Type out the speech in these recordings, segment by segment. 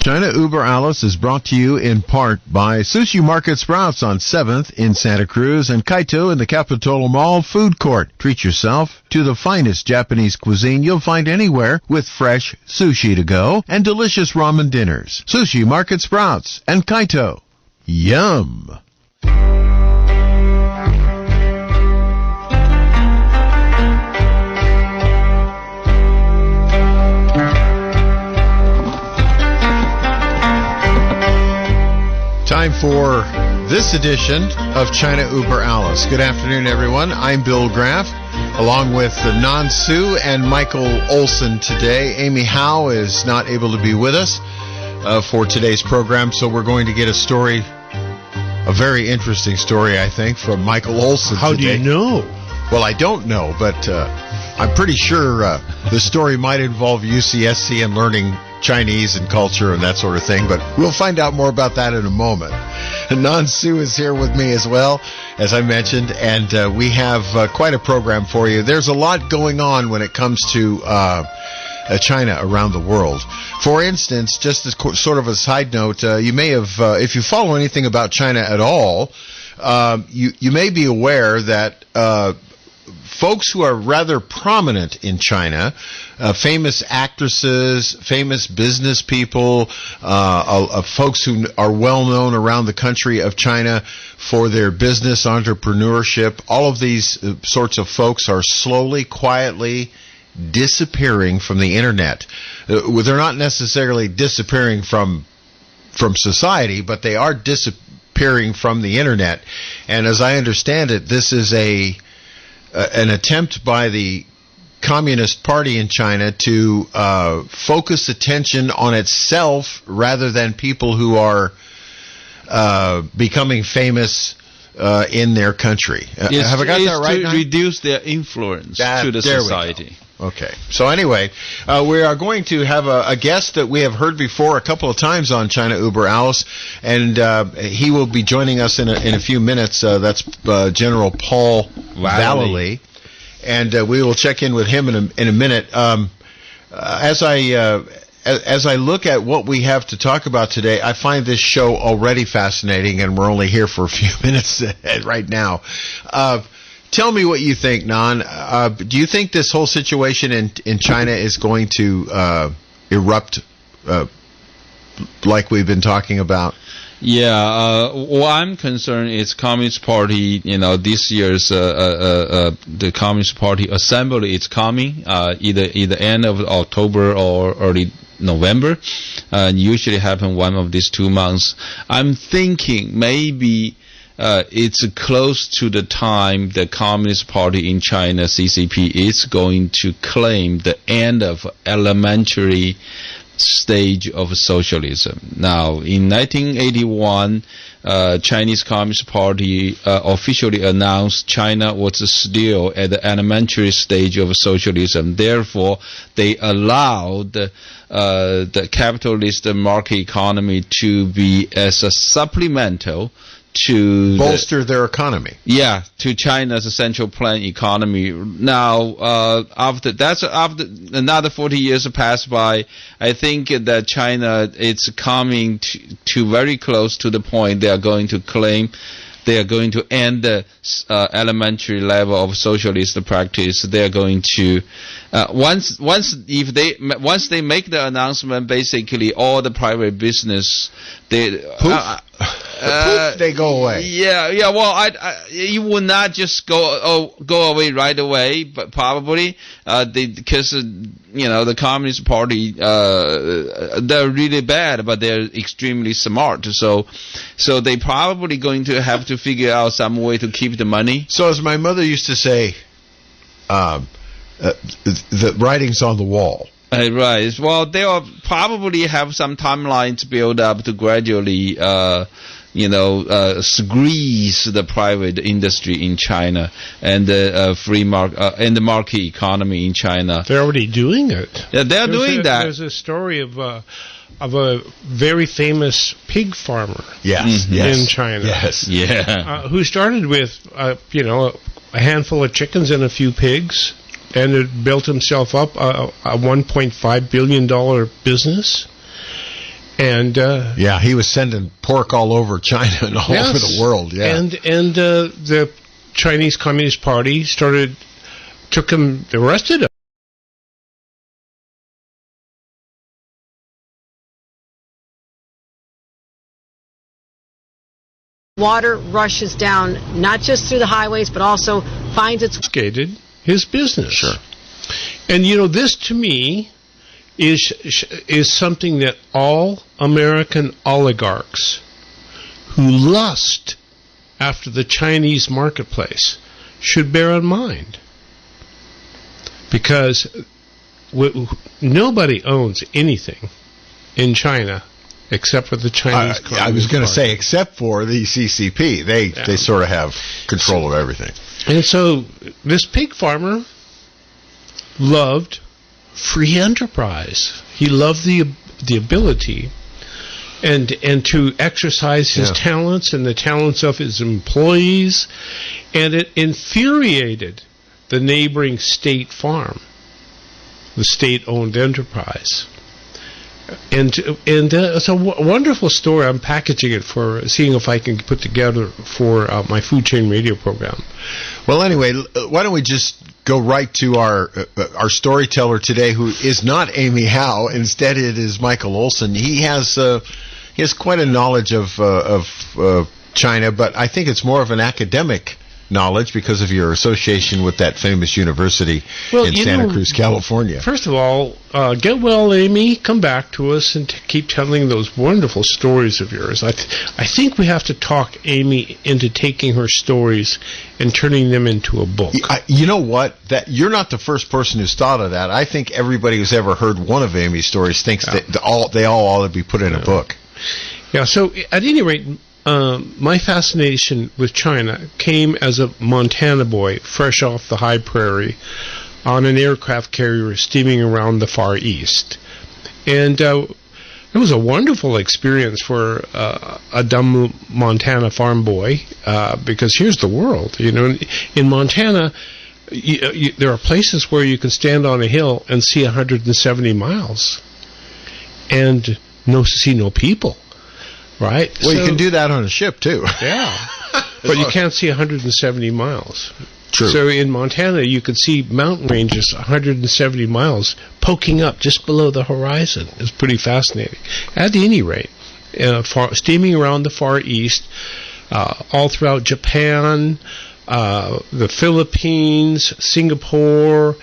China Uber Alice is brought to you in part by Sushi Market Sprouts on 7th in Santa Cruz and Kaito in the Capitol Mall Food Court. Treat yourself to the finest Japanese cuisine you'll find anywhere with fresh sushi to go and delicious ramen dinners. Sushi Market Sprouts and Kaito. Yum! Time for this edition of China Uber Alice. Good afternoon, everyone. I'm Bill Graff, along with Nan Su and Michael Olson today. Amy Howe is not able to be with us for today's program, so we're going to get a story, a very interesting story, I think, from Michael Olson How today. do you know? Well, I don't know, but I'm pretty sure the story might involve UCSC and learning Chinese and culture and that sort of thing, but we'll find out more about that in a moment. Nan Su is here with me as well, as I mentioned, and we have quite a program for you. There's a lot going on when it comes to China around the world. For instance, just as sort of a side note, you may have, if you follow anything about China at all, you may be aware that folks who are rather prominent in China, famous actresses, famous business people, folks who are well known around the country of China for their business entrepreneurship, all of these sorts of folks are slowly, quietly disappearing from the internet. They're not necessarily disappearing from society, but they are disappearing from the internet. And as I understand it, this is an attempt by the Communist Party in China to focus attention on itself rather than people who are becoming famous in their country. Have I got that right? To reduce their influence to the society. Okay. So anyway, we are going to have a guest that we have heard before a couple of times on China Uber Alice, and he will be joining us in a few minutes. That's General Paul Vallely, and we will check in with him in a minute. As I look at what we have to talk about today, I find this show already fascinating, and we're only here for a few minutes right now. Tell me what you think, Nan. Do you think this whole situation in China is going to erupt like we've been talking about? Yeah, what I'm concerned is Communist Party, this year's the Communist Party Assembly is coming, either end of October or early November, usually happen one of these 2 months. I'm thinking maybe it's close to the time the Communist Party in China, CCP, is going to claim the end of elementary stage of socialism. Now, in 1981, Chinese Communist Party officially announced China was still at the elementary stage of socialism. Therefore, they allowed the capitalist market economy to be as a supplemental to bolster their economy. Yeah, to China's central planned economy. Now, after another 40 years pass by, I think that China is coming to very close to the point they are going to claim they are going to end the elementary level of socialist practice. They are going to once they make the announcement, basically all the private business they go away. Yeah. Well, you would not just go away right away, but probably because the Communist Party they're really bad, but they're extremely smart. So they probably going to have to figure out some way to keep the money. So as my mother used to say, the writing's on the wall. Right. Well, they will probably have some timeline to build up to gradually, squeeze the private industry in China and the free market and the market economy in China. They're already doing it. Yeah, they're doing that. There's a story of a very famous pig farmer. Yes. In China. Yes. Yeah. Who started with a handful of chickens and a few pigs, and it built himself up a $1.5 billion business. And yeah, he was sending pork all over China and all over the world. Yeah, and the Chinese Communist Party arrested him. Water rushes down not just through the highways, but also finds its his business. Sure. And this to me is something that all American oligarchs who lust after the Chinese marketplace should bear in mind. Because nobody owns anything in China except for the Chinese Communist I was going to Party. say, except for the CCP. They sort of have control of everything. And so this pig farmer loved free enterprise. He loved the ability and to exercise his talents and the talents of his employees, and it infuriated the neighboring state farm, the state-owned enterprise. And it's a wonderful story. I'm packaging it for seeing if I can put together for my Food Chain Radio program. Well, anyway, why don't we just go right to our storyteller today, who is not Amy Howe. Instead, it is Michael Olson. He has quite a knowledge of China, but I think it's more of an academic knowledge because of your association with that famous university in Santa Cruz, California. First of all, get well, Amy. Come back to us and keep telling those wonderful stories of yours. I think we have to talk Amy into taking her stories and turning them into a book. You know what? That you're not the first person who's thought of that. I think everybody who's ever heard one of Amy's stories thinks that they all ought to be put in a book. Yeah. So at any rate, my fascination with China came as a Montana boy, fresh off the high prairie, on an aircraft carrier steaming around the Far East. And it was a wonderful experience for a dumb Montana farm boy, because here's the world. In Montana, there are places where you can stand on a hill and see 170 miles and see no people. Right. Well, you can do that on a ship too. Yeah, but you can't see 170 miles. True. So in Montana, you could see mountain ranges 170 miles poking up just below the horizon. It's pretty fascinating. At any rate, steaming around the Far East, all throughout Japan, the Philippines, Singapore,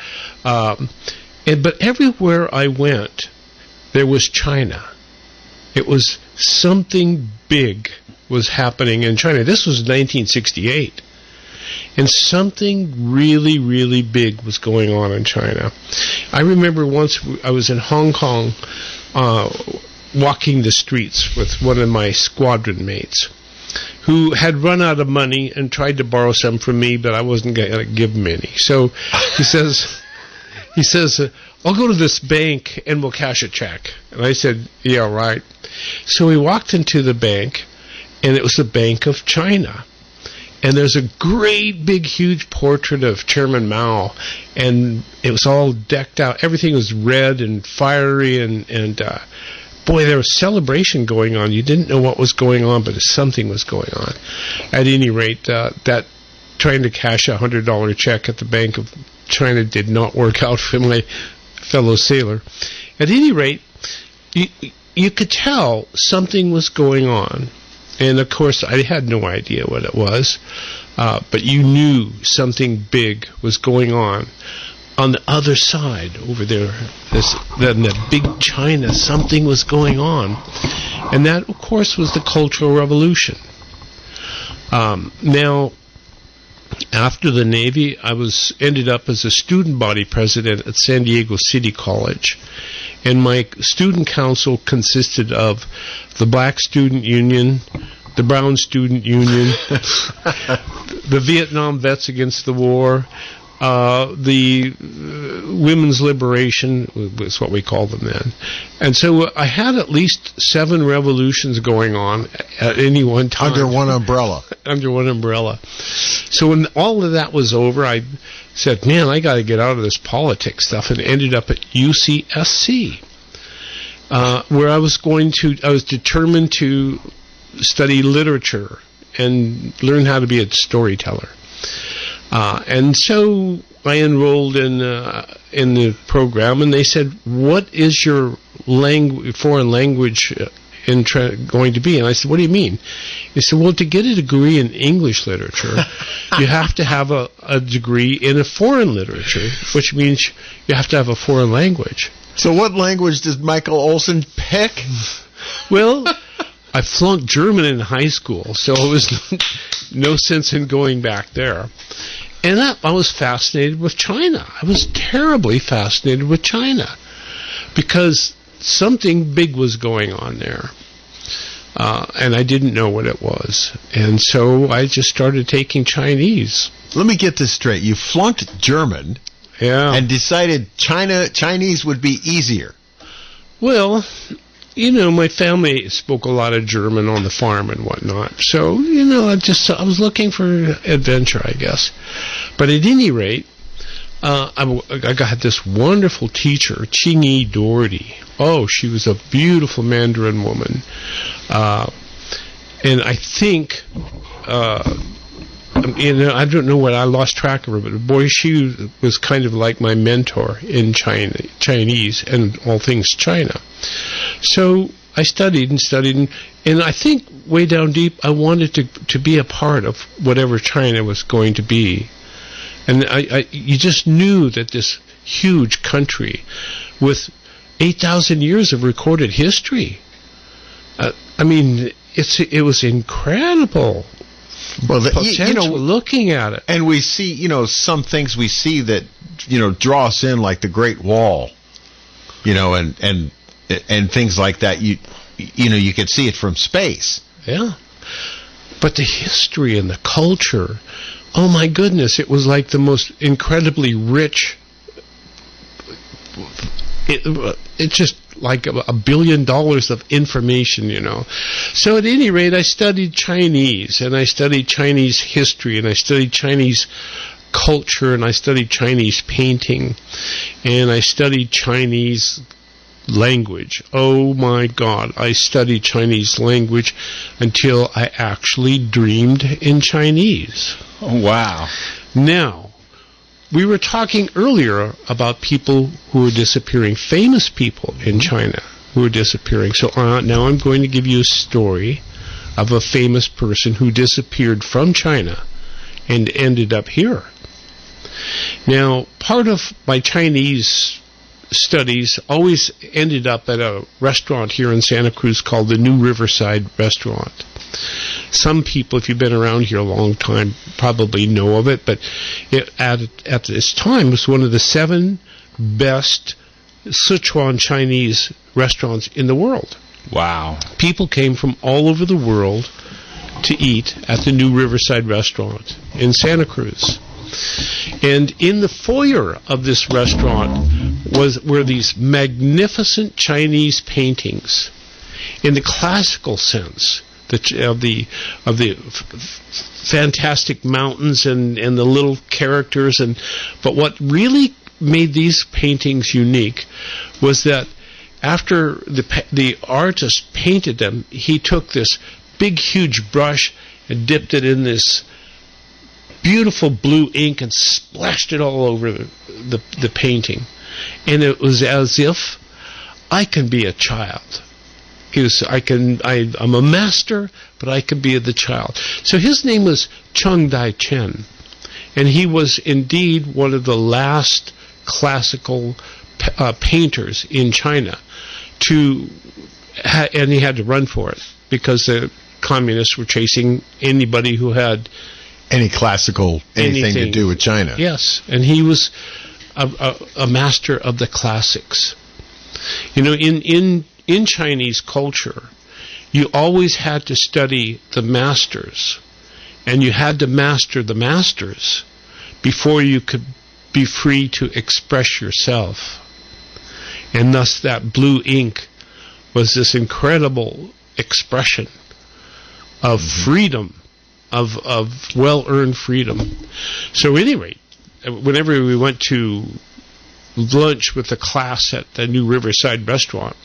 but everywhere I went, there was China. It was something big was happening in China. This was 1968. And something really, really big was going on in China. I remember once I was in Hong Kong walking the streets with one of my squadron mates who had run out of money and tried to borrow some from me, but I wasn't going to give him any. So he says, I'll go to this bank and we'll cash a check. And I said, yeah, right. So we walked into the bank, and it was the Bank of China. And there's a great, big, huge portrait of Chairman Mao, and it was all decked out. Everything was red and fiery, and boy, there was celebration going on. You didn't know what was going on, but something was going on. At any rate, that trying to cash a $100 check at the Bank of China did not work out for my fellow sailor. At any rate, you could tell something was going on. And, of course, I had no idea what it was, but you knew something big was going on. On the other side, over there, in the big China, something was going on. And that, of course, was the Cultural Revolution. Now, after the Navy, I ended up as a student body president at San Diego City College. And my student council consisted of the Black Student Union, the Brown Student Union, the Vietnam Vets Against the War, the Women's Liberation was what we called them then. And so I had at least 7 revolutions going on at any one time. Under one umbrella. Under one umbrella. So when all of that was over, I said, man, I got to get out of this politics stuff, and ended up at UCSC. where I was determined to study literature and learn how to be a storyteller. And so I enrolled in the program, and they said, "What is your foreign language going to be?" And I said, "What do you mean?" They said, "Well, to get a degree in English literature, you have to have a degree in a foreign literature, which means you have to have a foreign language." So what language does Michael Olson pick? Well, I flunked German in high school, so it was no sense in going back there. And I was fascinated with China. I was terribly fascinated with China because something big was going on there. And I didn't know what it was. And so I just started taking Chinese. Let me get this straight. You flunked German and decided Chinese would be easier. Well, my family spoke a lot of German on the farm and whatnot. So, I was looking for adventure, I guess. But at any rate, I got this wonderful teacher, Ching-Yi Doherty. Oh, she was a beautiful Mandarin woman. And I think, I don't know what, I lost track of her, but boy, she was kind of like my mentor in Chinese and all things China. So I studied, and I think way down deep, I wanted to be a part of whatever China was going to be. And you just knew that this huge country with 8,000 years of recorded history, it was incredible. Well, looking at it. And we see, some things we see that, draw us in, like the Great Wall, and things like that. You could see it from space. Yeah. But the history and the culture, oh my goodness, it was like the most incredibly rich. It's just like $1 billion of information, So at any rate, I studied Chinese, and I studied Chinese history, and I studied Chinese culture, and I studied Chinese painting, and I studied Chinese language. Oh my God, I studied Chinese language until I actually dreamed in Chinese. Oh, wow. Now, we were talking earlier about people who are disappearing, famous people in China who are disappearing. So now I'm going to give you a story of a famous person who disappeared from China and ended up here. Now, part of my Chinese studies always ended up at a restaurant here in Santa Cruz called the New Riverside Restaurant. Some people, if you've been around here a long time, probably know of it, but at this time, it was one of the 7 best Sichuan Chinese restaurants in the world. Wow. People came from all over the world to eat at the New Riverside Restaurant in Santa Cruz. And in the foyer of this restaurant were these magnificent Chinese paintings in the classical sense of the fantastic mountains and the little characters. But what really made these paintings unique was that after the artist painted them, he took this big, huge brush and dipped it in this beautiful blue ink and splashed it all over the painting. And it was as if I can be a child. I'm a master, but I can be the child. So his name was Cheng Dai-chen, and he was indeed one of the last classical painters in China and he had to run for it because the communists were chasing anybody who had anything to do with China. Yes, and he was a master of the classics. In Chinese culture, you always had to study the masters, and you had to master the masters before you could be free to express yourself. And thus that blue ink was this incredible expression of freedom, of well-earned freedom. So at any rate, whenever we went to lunch with the class at the New Riverside Restaurant,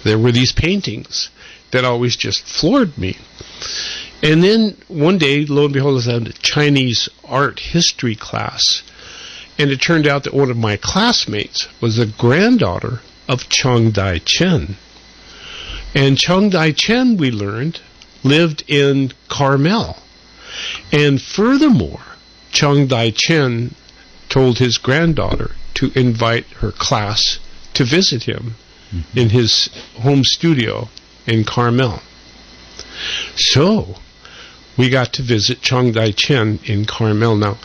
there were these paintings that always just floored me. And then one day, lo and behold, I was in a Chinese art history class, and it turned out that one of my classmates was the granddaughter of Chiang Dai-chen. And Chiang Dai-chen, we learned, lived in Carmel. And furthermore, Chiang Dai-chen told his granddaughter to invite her class to visit him in his home studio in Carmel. So, we got to visit Chiang Dai-chen in Carmel. Now,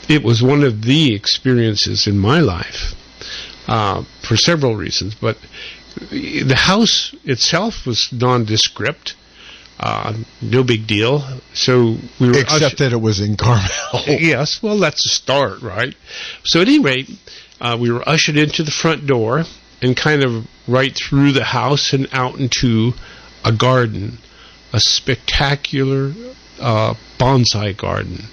it was one of the experiences in my life for several reasons, but the house itself was nondescript. No big deal. So we were except that it was in Carmel. Yes, well, that's a start, right? So at any rate, we were ushered into the front door and kind of right through the house and out into a garden, a spectacular bonsai garden.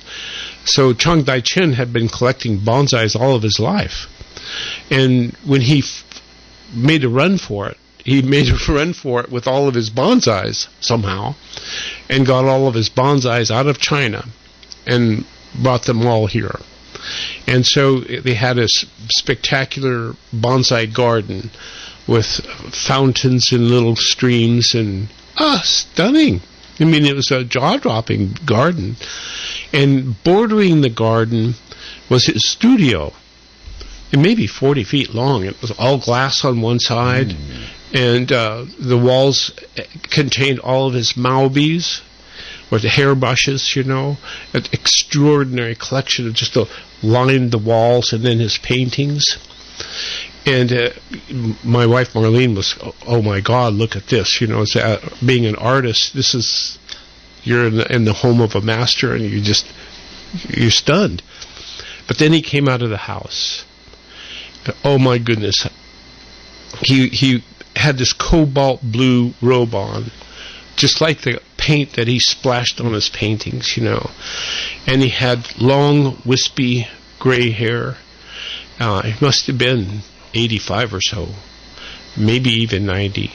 So Chiang Dai-chen had been collecting bonsais all of his life. And when he made a run for it, he made a run for it with all of his bonsais somehow, and got all of his bonsais out of China and brought them all here. And so they had a spectacular bonsai garden with fountains and little streams, and stunning. I mean, it was a jaw-dropping garden. And bordering the garden was his studio. It may be 40 feet long. It was all glass on one side, and the walls contained all of his maobis, or the hairbrushes, you know, an extraordinary collection of just lined the walls, and then his paintings. And my wife Marlene was, oh my God, look at this! You know, it's, being an artist, this is, you're in the home of a master, and you're stunned. But then he came out of the house. Oh my goodness! He had this cobalt blue robe on, just like the paint that he splashed on his paintings, you know. And he had long, wispy gray hair. He must have been 85 or so, maybe even 90,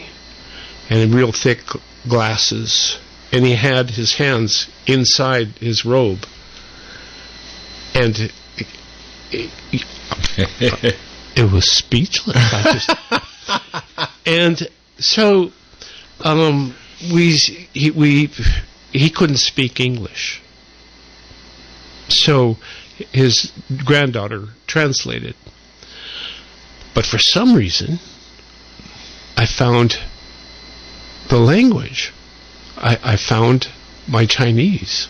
and real thick glasses. And he had his hands inside his robe, and it was speechless. And so he couldn't speak English, so his granddaughter translated. But for some reason, I found the language. I found my Chinese.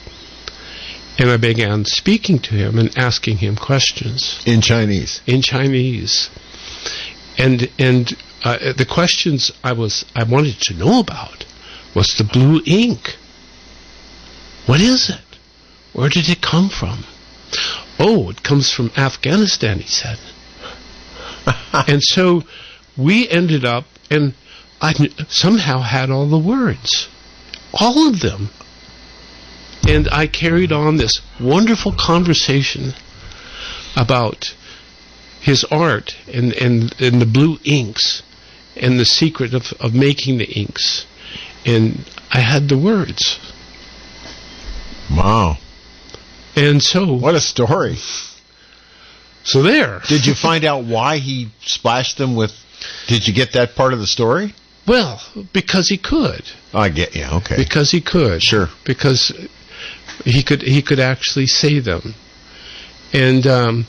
And I began speaking to him and asking him questions. In Chinese? In Chinese. And the questions I wanted to know about was the blue ink. What is it? Where did it come from? Oh, it comes from Afghanistan, he said. And so we ended up, and I somehow had all the words. All of them. And I carried on this wonderful conversation about his art and the blue inks and the secret of making the inks. And I had the words. Wow. And so... What a story. So there. Did you find out why he splashed them with... Did you get that part of the story? Well, because he could. I get you, okay. Because he could. Sure. Because he could actually say them. And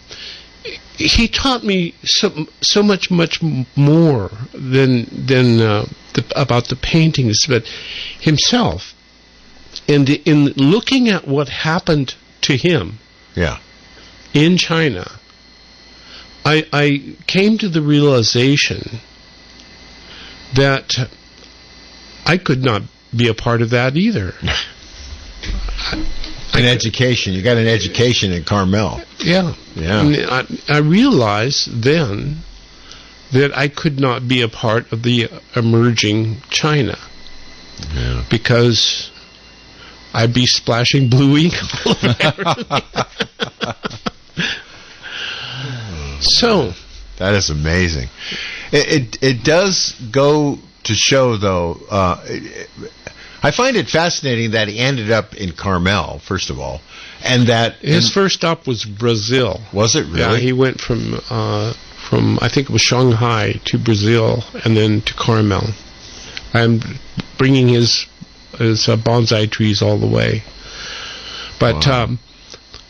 he taught me so much more than about the paintings, but himself. And in looking at what happened to him in China, I came to the realization that I could not be a part of that either. Education. You got an education in Carmel. Yeah. And I realized then that I could not be a part of the emerging China. Yeah. Because I'd be splashing blue ink all over everything. So that is amazing. It does go to show, though, I find it fascinating that he ended up in Carmel, first of all, and that his first stop was Brazil. Was it really? Yeah, he went from I think it was Shanghai to Brazil and then to Carmel. I'm bringing his bonsai trees all the way. But Wow.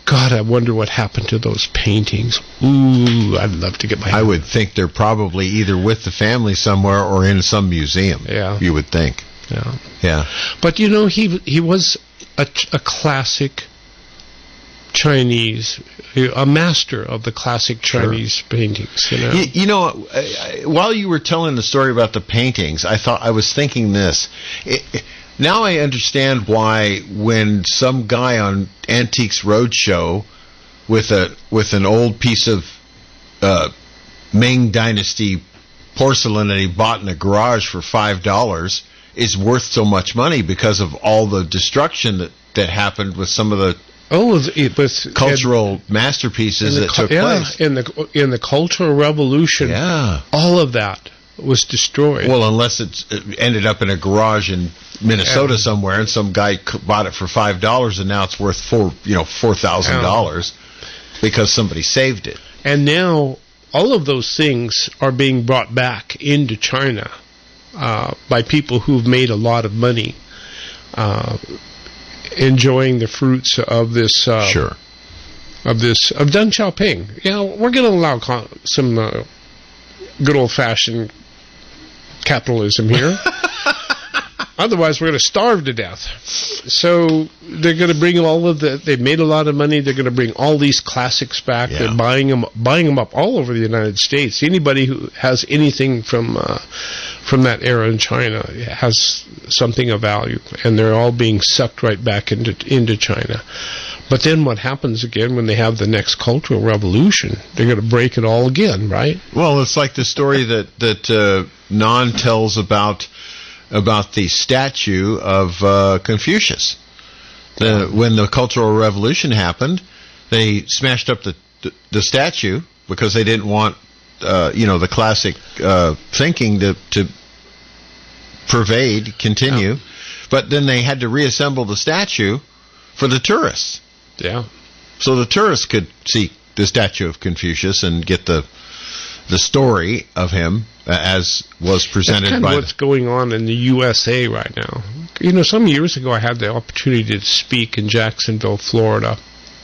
God, I wonder what happened to those paintings. Ooh, I'd love to get my. I would think they're probably either with the family somewhere or in some museum. Yeah. You would think. Yeah. Yeah. But you know, he was a classic Chinese, a master of the classic Chinese paintings. You know. You know, while you were telling the story about the paintings, I was thinking this. Now I understand why when some guy on Antiques Roadshow with an old piece of Ming Dynasty porcelain that he bought in a garage for $5 is worth so much money because of all the destruction that happened with some of the cultural masterpieces that took place. In the Cultural Revolution, all of that was destroyed. Well, unless it ended up in a garage in Minnesota somewhere, and some guy bought it for $5, and now it's worth $4,000 because somebody saved it. And now all of those things are being brought back into China by people who've made a lot of money, enjoying the fruits of this. Of Deng Xiaoping. We're going to allow some good old-fashioned capitalism here. Otherwise, we're going to starve to death. So they're going to bring they've made a lot of money. They're going to bring all these classics back. Yeah. They're buying them up all over the United States. Anybody who has anything from that era in China has something of value, and they're all being sucked right back into China. But then what happens again when they have the next cultural revolution? They're going to break it all again, right? Well, it's like the story that Nan tells about the statue of Confucius. When the Cultural Revolution happened, they smashed up the statue because they didn't want the classic thinking to continue. Yeah. But then they had to reassemble the statue for the tourists. Yeah. So the tourists could see the statue of Confucius and get the story of him as was presented. That's kind of what's going on in the USA right now. Some years ago I had the opportunity to speak in Jacksonville, Florida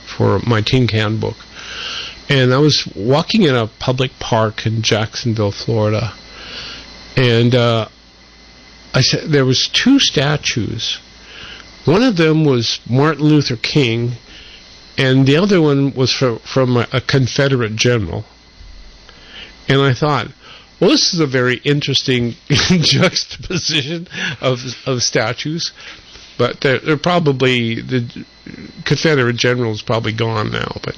for my tin can book. And I was walking in a public park in Jacksonville, Florida. And I said there was two statues. One of them was Martin Luther King, and the other one was from a Confederate general. And I thought, well, this is a very interesting juxtaposition of statues, but they're probably, the Confederate general is probably gone now, but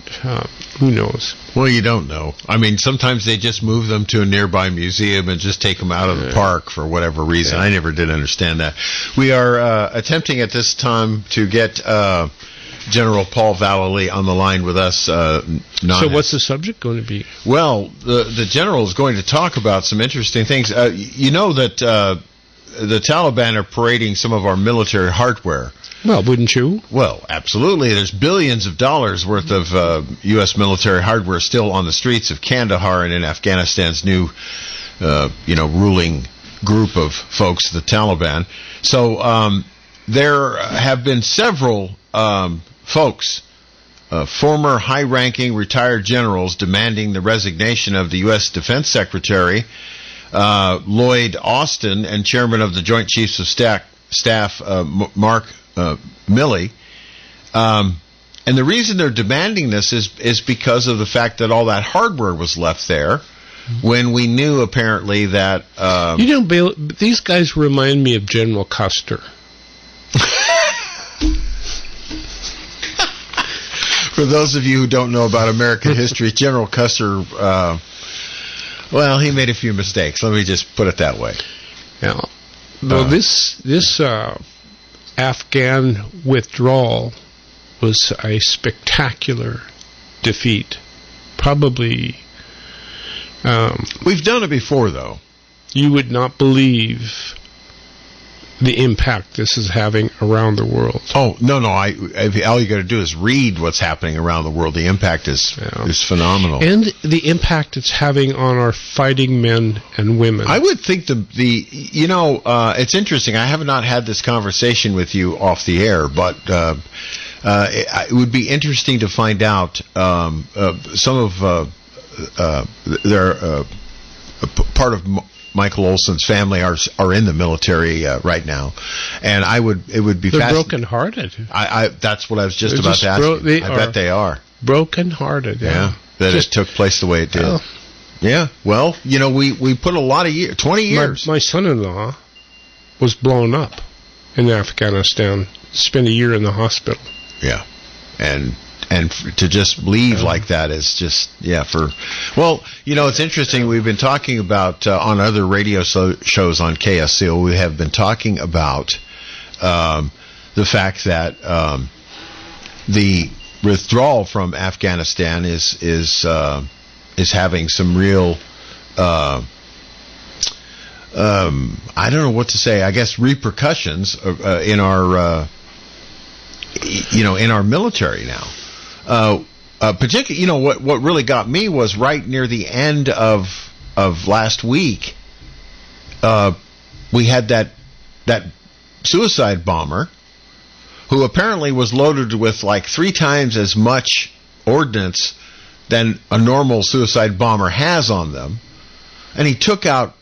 who knows? Well, you don't know. I mean, sometimes they just move them to a nearby museum and just take them out of the park for whatever reason. I never did understand that. We are attempting at this time to get General Paul Vallely on the line with us. So what's the subject going to be? Well, the general is going to talk about some interesting things. You know that the Taliban are parading some of our military hardware. Well, wouldn't you? Well, absolutely. There's billions of dollars worth of U.S. military hardware still on the streets of Kandahar and in Afghanistan's new, ruling group of folks, the Taliban. So there have been several folks, former high-ranking retired generals, demanding the resignation of the U.S. Defense Secretary Lloyd Austin and Chairman of the Joint Chiefs of Staff Mark Milley. And the reason they're demanding this is because of the fact that all that hardware was left there when we knew apparently that... Bill, these guys remind me of General Custer. For those of you who don't know about American history, General Custer, he made a few mistakes. Let me just put it that way. Yeah. Well, this Afghan withdrawal was a spectacular defeat. Probably... We've done it before, though. you would not believe the impact this is having around the world. Oh, no. All you got to do is read what's happening around the world. The impact is phenomenal. And the impact it's having on our fighting men and women. I would think it's interesting. I have not had this conversation with you off the air, but it would be interesting to find out some of their part of Michael Olson's family are in the military right now, and it would be they're brokenhearted. That's what I was just about to ask you. I bet they are brokenhearted. Yeah, that it took place the way it did. Yeah, well, we put a lot of 20 years. My son-in-law was blown up in Afghanistan. Spent a year in the hospital. Yeah, and to just leave like that is just, it's interesting. We've been talking about, on other radio shows on KSCO, we have been talking about the fact that the withdrawal from Afghanistan is having some real, I don't know what to say, I guess repercussions in our military now. Particularly, what really got me was right near the end of last week. We had that suicide bomber who apparently was loaded with like 3 times as much ordnance than a normal suicide bomber has on them, and he took out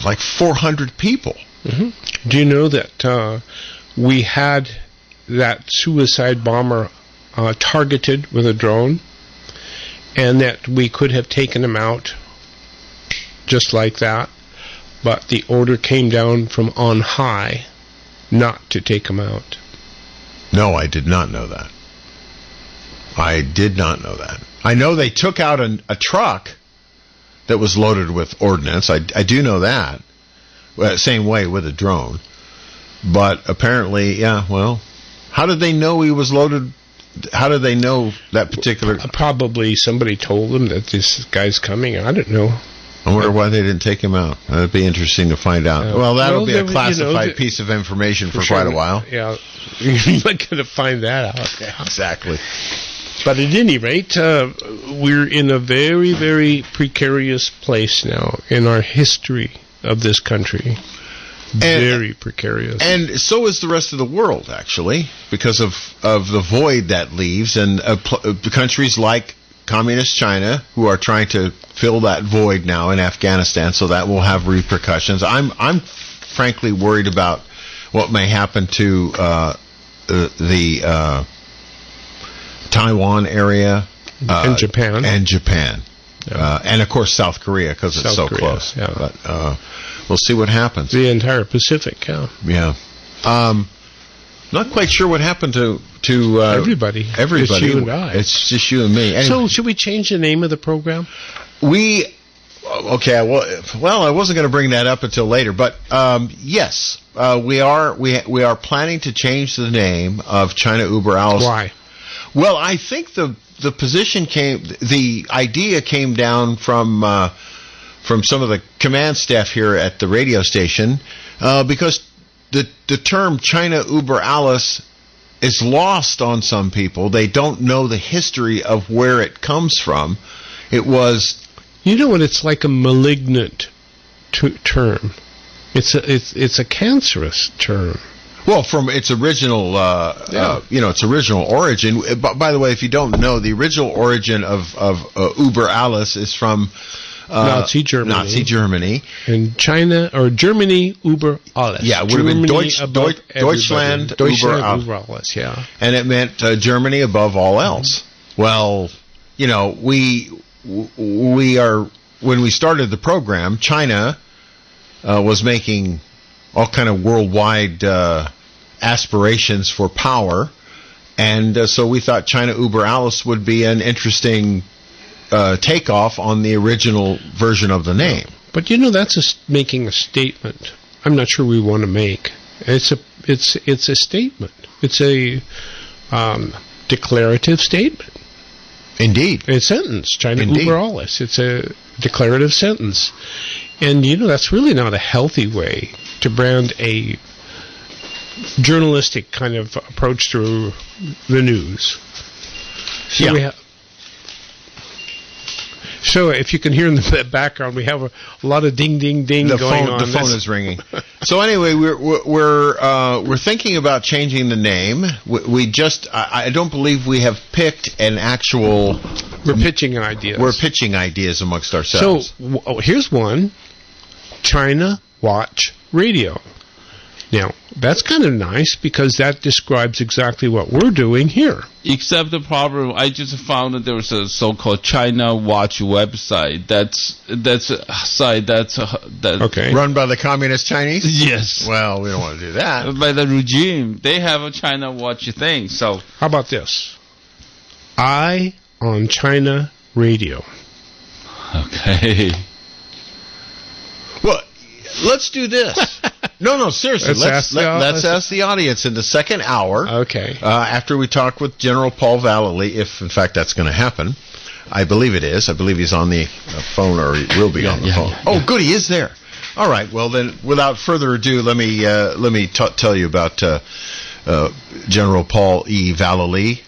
like 400 people. Mm-hmm. Do you know that we had that suicide bomber targeted with a drone, and that we could have taken him out just like that, but the order came down from on high not to take him out? No, I did not know that. I did not know that. I know they took out a truck that was loaded with ordnance. I do know that. Same way with a drone. But apparently, how did they know he was loaded? How did they know that particular... Probably somebody told them that this guy's coming. I don't know. I wonder why they didn't take him out. That'd be interesting to find out. That'll be a classified piece of information for quite a while. Yeah, you're not going to find that out. Yeah, exactly. But at any rate, we're in a very, very precarious place now in our history of this country. Very precarious. And so is the rest of the world, actually, because of the void that leaves, and countries like Communist China, who are trying to fill that void now in Afghanistan, so that will have repercussions. I'm frankly worried about what may happen to the Taiwan area and Japan. Yeah. And of course South Korea, because it's so close. Yeah. But we'll see what happens. The entire Pacific. Yeah. Not quite sure what happened to everybody. It's you and I. It's just you and me. Anyway. So should we change the name of the program? I wasn't going to bring that up until later, but yes, we are planning to change the name of China Uber Alles. Why? Well, I think the idea came down from some of the command staff here at the radio station, because the term China Uber Alles is lost on some people. They don't know the history of where it comes from. It was... You know what? It's like a malignant term. It's a cancerous term. Well, from its original, its original origin. By the way, if you don't know, the original origin of Uber Alles is from Nazi Germany. And China, or Germany, Uber Alles. Yeah, it would have been Deutschland Uber Alles, yeah. And it meant Germany above all else. Well, we are, when we started the program, China was making all kind of worldwide aspirations for power, and so we thought China Uber Alles would be an interesting takeoff on the original version of the name. But that's making a statement. I'm not sure we want to make. It's a statement. It's a declarative statement. Indeed. A sentence. China Uber Alles. It's a declarative sentence. And, that's really not a healthy way to brand a journalistic kind of approach to the news. So So if you can hear in the background, we have a lot of ding, ding, ding going on. The phone is ringing. So anyway, we're thinking about changing the name. I don't believe we have picked an actual. We're pitching ideas. We're pitching ideas amongst ourselves. So here's one: China Watch Radio. Now, that's kind of nice because that describes exactly what we're doing here. Except the problem, I just found that there was a so-called China Watch website. That's a site that's okay. Run by the communist Chinese? Yes. Well, we don't want to do that. By the regime. They have a China Watch thing, so... How about this? Eye on China Radio. Okay. Well, let's do this. No, seriously. Let's ask the audience in the second hour. Okay. After we talk with General Paul Vallely, if in fact that's going to happen. I believe it is. I believe he's on the phone, or he will be on the phone. Oh, good, he is there. All right. Well, then, without further ado, let me tell you about General Paul E. Vallely,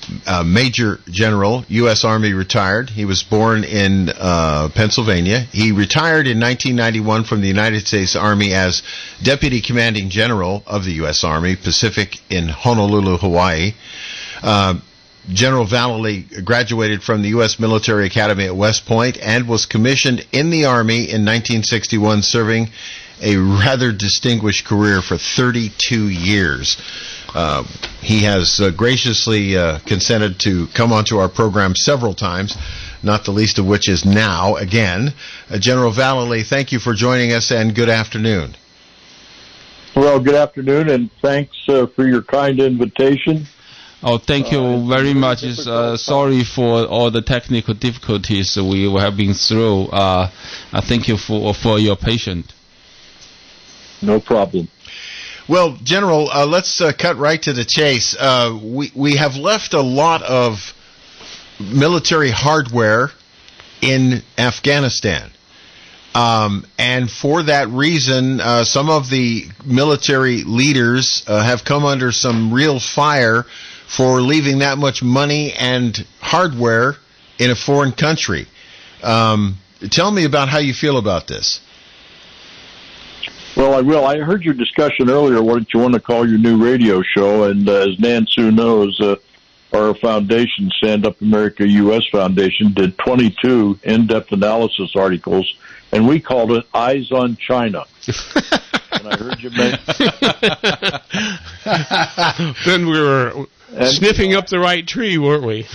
Major General, U.S. Army retired. He was born in Pennsylvania. He retired in 1991 from the United States Army as Deputy Commanding General of the U.S. Army Pacific in Honolulu, Hawaii. General Vallely graduated from the U.S. Military Academy at West Point and was commissioned in the Army in 1961, serving a rather distinguished career for 32 years. He has graciously consented to come onto our program several times, not the least of which is now, again. General Vallely, thank you for joining us, and good afternoon. Well, good afternoon, and thanks for your kind invitation. Oh, thank you very much. Sorry for all the technical difficulties we have been through. Thank you for your patience. No problem. Well, General, let's cut right to the chase. We have left a lot of military hardware in Afghanistan. And for that reason, some of the military leaders have come under some real fire for leaving that much money and hardware in a foreign country. Tell me about how you feel about this. Well, I will. I heard your discussion earlier, what you want to call your new radio show, and as Nan Sue knows, our foundation, Stand Up America U.S. Foundation, did 22 in-depth analysis articles, and we called it Eyes on China. And I heard you Then we were sniffing up the right tree, weren't we?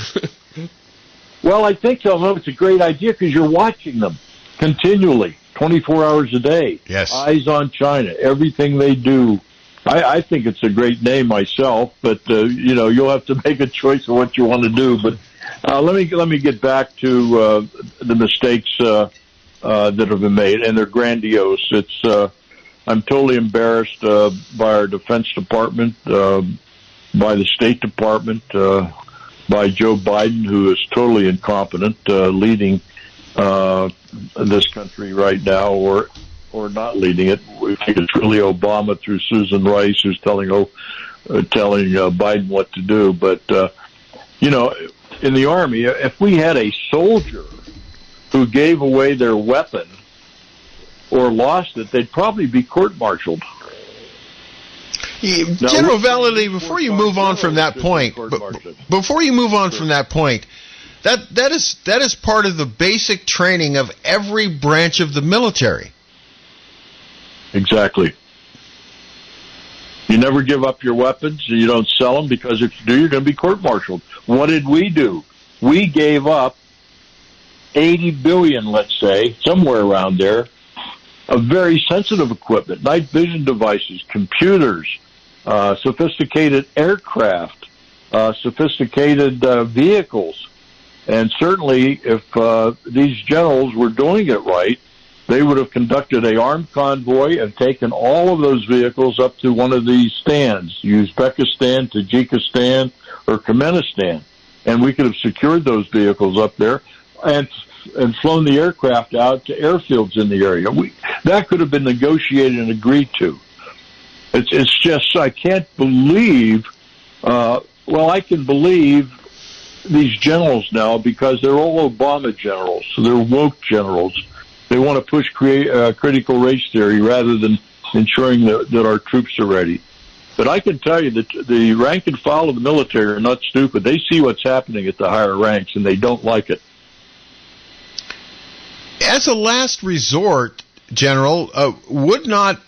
Well, I think so. It's a great idea because you're watching them continually. 24 hours a day. Yes. Eyes on China. Everything they do. I think it's a great name myself, but you'll have to make a choice of what you want to do. But let me get back to the mistakes that have been made, and they're grandiose. I'm totally embarrassed by our Defense Department, by the State Department, by Joe Biden, who is totally incompetent, leading this country right now, or not leading it. We think it's really Obama through Susan Rice who's telling Biden what to do. But in the Army, if we had a soldier who gave away their weapon or lost it, they'd probably be court-martialed. General Vallely, before you move on from that point, that is part of the basic training of every branch of the military. Exactly. You never give up your weapons. You don't sell them, because if you do, you're going to be court-martialed. What did we do? We gave up $80 billion, let's say, somewhere around there, of very sensitive equipment, night vision devices, computers, sophisticated aircraft, sophisticated vehicles. And certainly, if these generals were doing it right, they would have conducted an armed convoy and taken all of those vehicles up to one of these stands, Uzbekistan, Tajikistan, or Turkmenistan. And we could have secured those vehicles up there. And and flown the aircraft out to airfields in the area. That could have been negotiated and agreed to. It's just, I can't believe, I can believe these generals now because they're all Obama generals. So they're woke generals. They want to push critical race theory rather than ensuring that our troops are ready. But I can tell you that the rank and file of the military are not stupid. They see what's happening at the higher ranks, and they don't like it. As a last resort, General, would not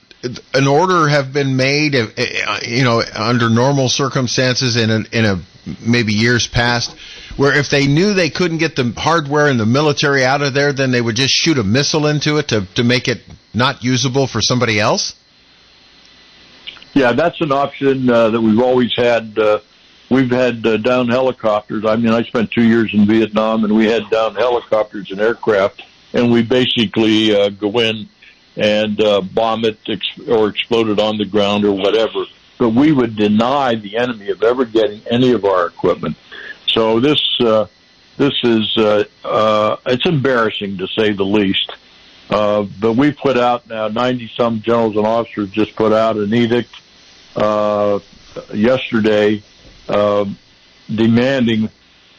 an order have been made, under normal circumstances in a maybe years past, where if they knew they couldn't get the hardware and the military out of there, then they would just shoot a missile into it to make it not usable for somebody else? Yeah, that's an option that we've always had. We've had down helicopters. I mean, I spent 2 years in Vietnam, and we had down helicopters and aircraft, and we basically go in and bomb it or explode it on the ground or whatever. But we would deny the enemy of ever getting any of our equipment. So this is it's embarrassing to say the least. But we put out now 90-some generals and officers just put out an edict yesterday demanding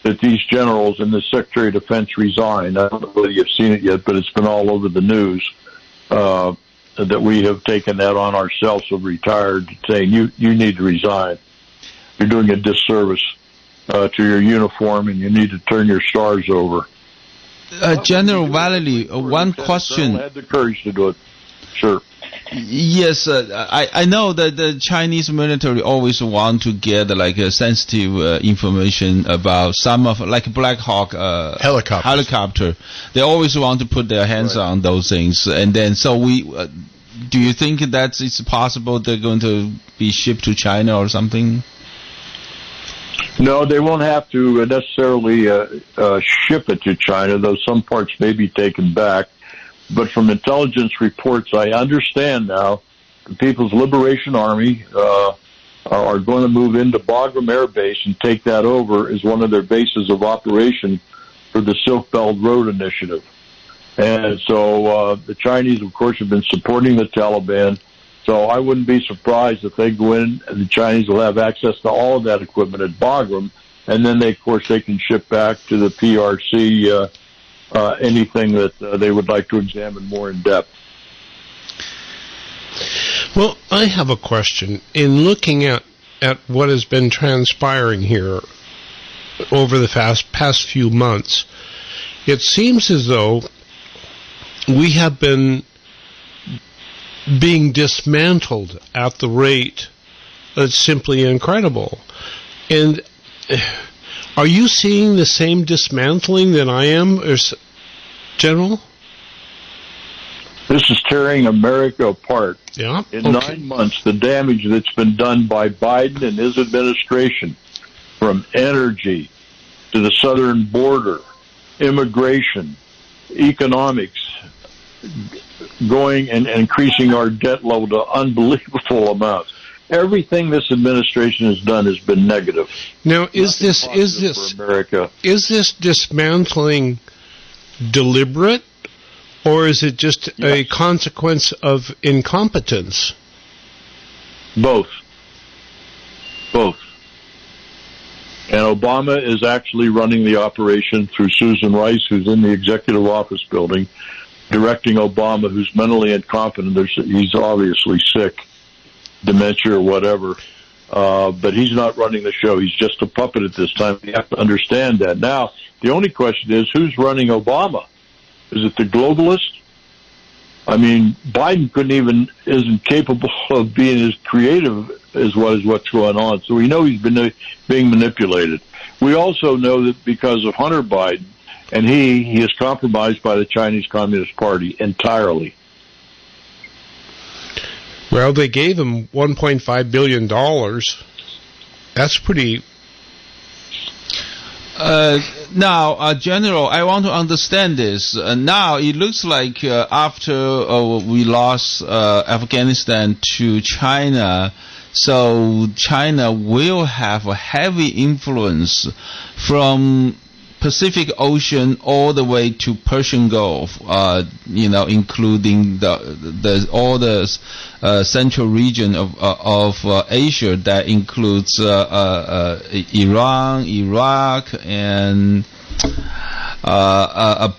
that these generals and the Secretary of Defense resign. I don't know whether you've seen it yet, but it's been all over the news that we have taken that on ourselves of retired, saying you need to resign. You're doing a disservice to your uniform, and you need to turn your stars over. General Vallely, one question. I had the courage to do it. Sure. Yes, I know that the Chinese military always want to get sensitive information about some of Black Hawk helicopter. They always want to put their hands on those things, and then so we. Do you think that it's possible they're going to be shipped to China or something? No, they won't have to necessarily ship it to China, though some parts may be taken back. But from intelligence reports, I understand now the People's Liberation Army are going to move into Bagram Air Base and take that over as one of their bases of operation for the Silk Belt Road Initiative. And so the Chinese, of course, have been supporting the Taliban. So I wouldn't be surprised if they go in and the Chinese will have access to all of that equipment at Bagram. And then, they can ship back to the PRC anything that they would like to examine more in depth. Well, I have a question. In looking at what has been transpiring here over the past few months, it seems as though we have been being dismantled at the rate that's simply incredible. And are you seeing the same dismantling that I am, General? This is tearing America apart. Yeah. In 9 months, the damage that's been done by Biden and his administration, from energy to the southern border, immigration, economics, going and increasing our debt level to unbelievable amounts. Everything this administration has done has been negative. Now, is this dismantling deliberate, or is it just a consequence of incompetence? Both. And Obama is actually running the operation through Susan Rice, who's in the executive office building, directing Obama, who's mentally incompetent. He's obviously sick, dementia or whatever, but he's not running the show. He's just a puppet at this time. You have to understand that. Now, the only question is, who's running Obama? Is it the globalists? I mean, Biden isn't capable of being as creative as what's going on. So we know he's been being manipulated. We also know that because of Hunter Biden, and he is compromised by the Chinese Communist Party entirely. Well, they gave him $1.5 billion. That's pretty... Now, General, I want to understand this. Now, it looks like after we lost Afghanistan to China, so China will have a heavy influence from Pacific Ocean all the way to Persian Gulf, including all the central region of Asia that includes Iran, Iraq, and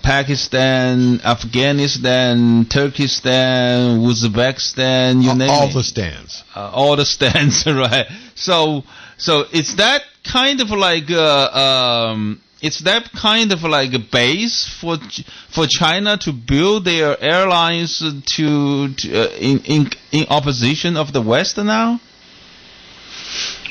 Pakistan, Afghanistan, Turkestan, Uzbekistan, you name it. All the stands. All the stands, right? So it's that kind of like a base for China to build their airlines in opposition of the West now.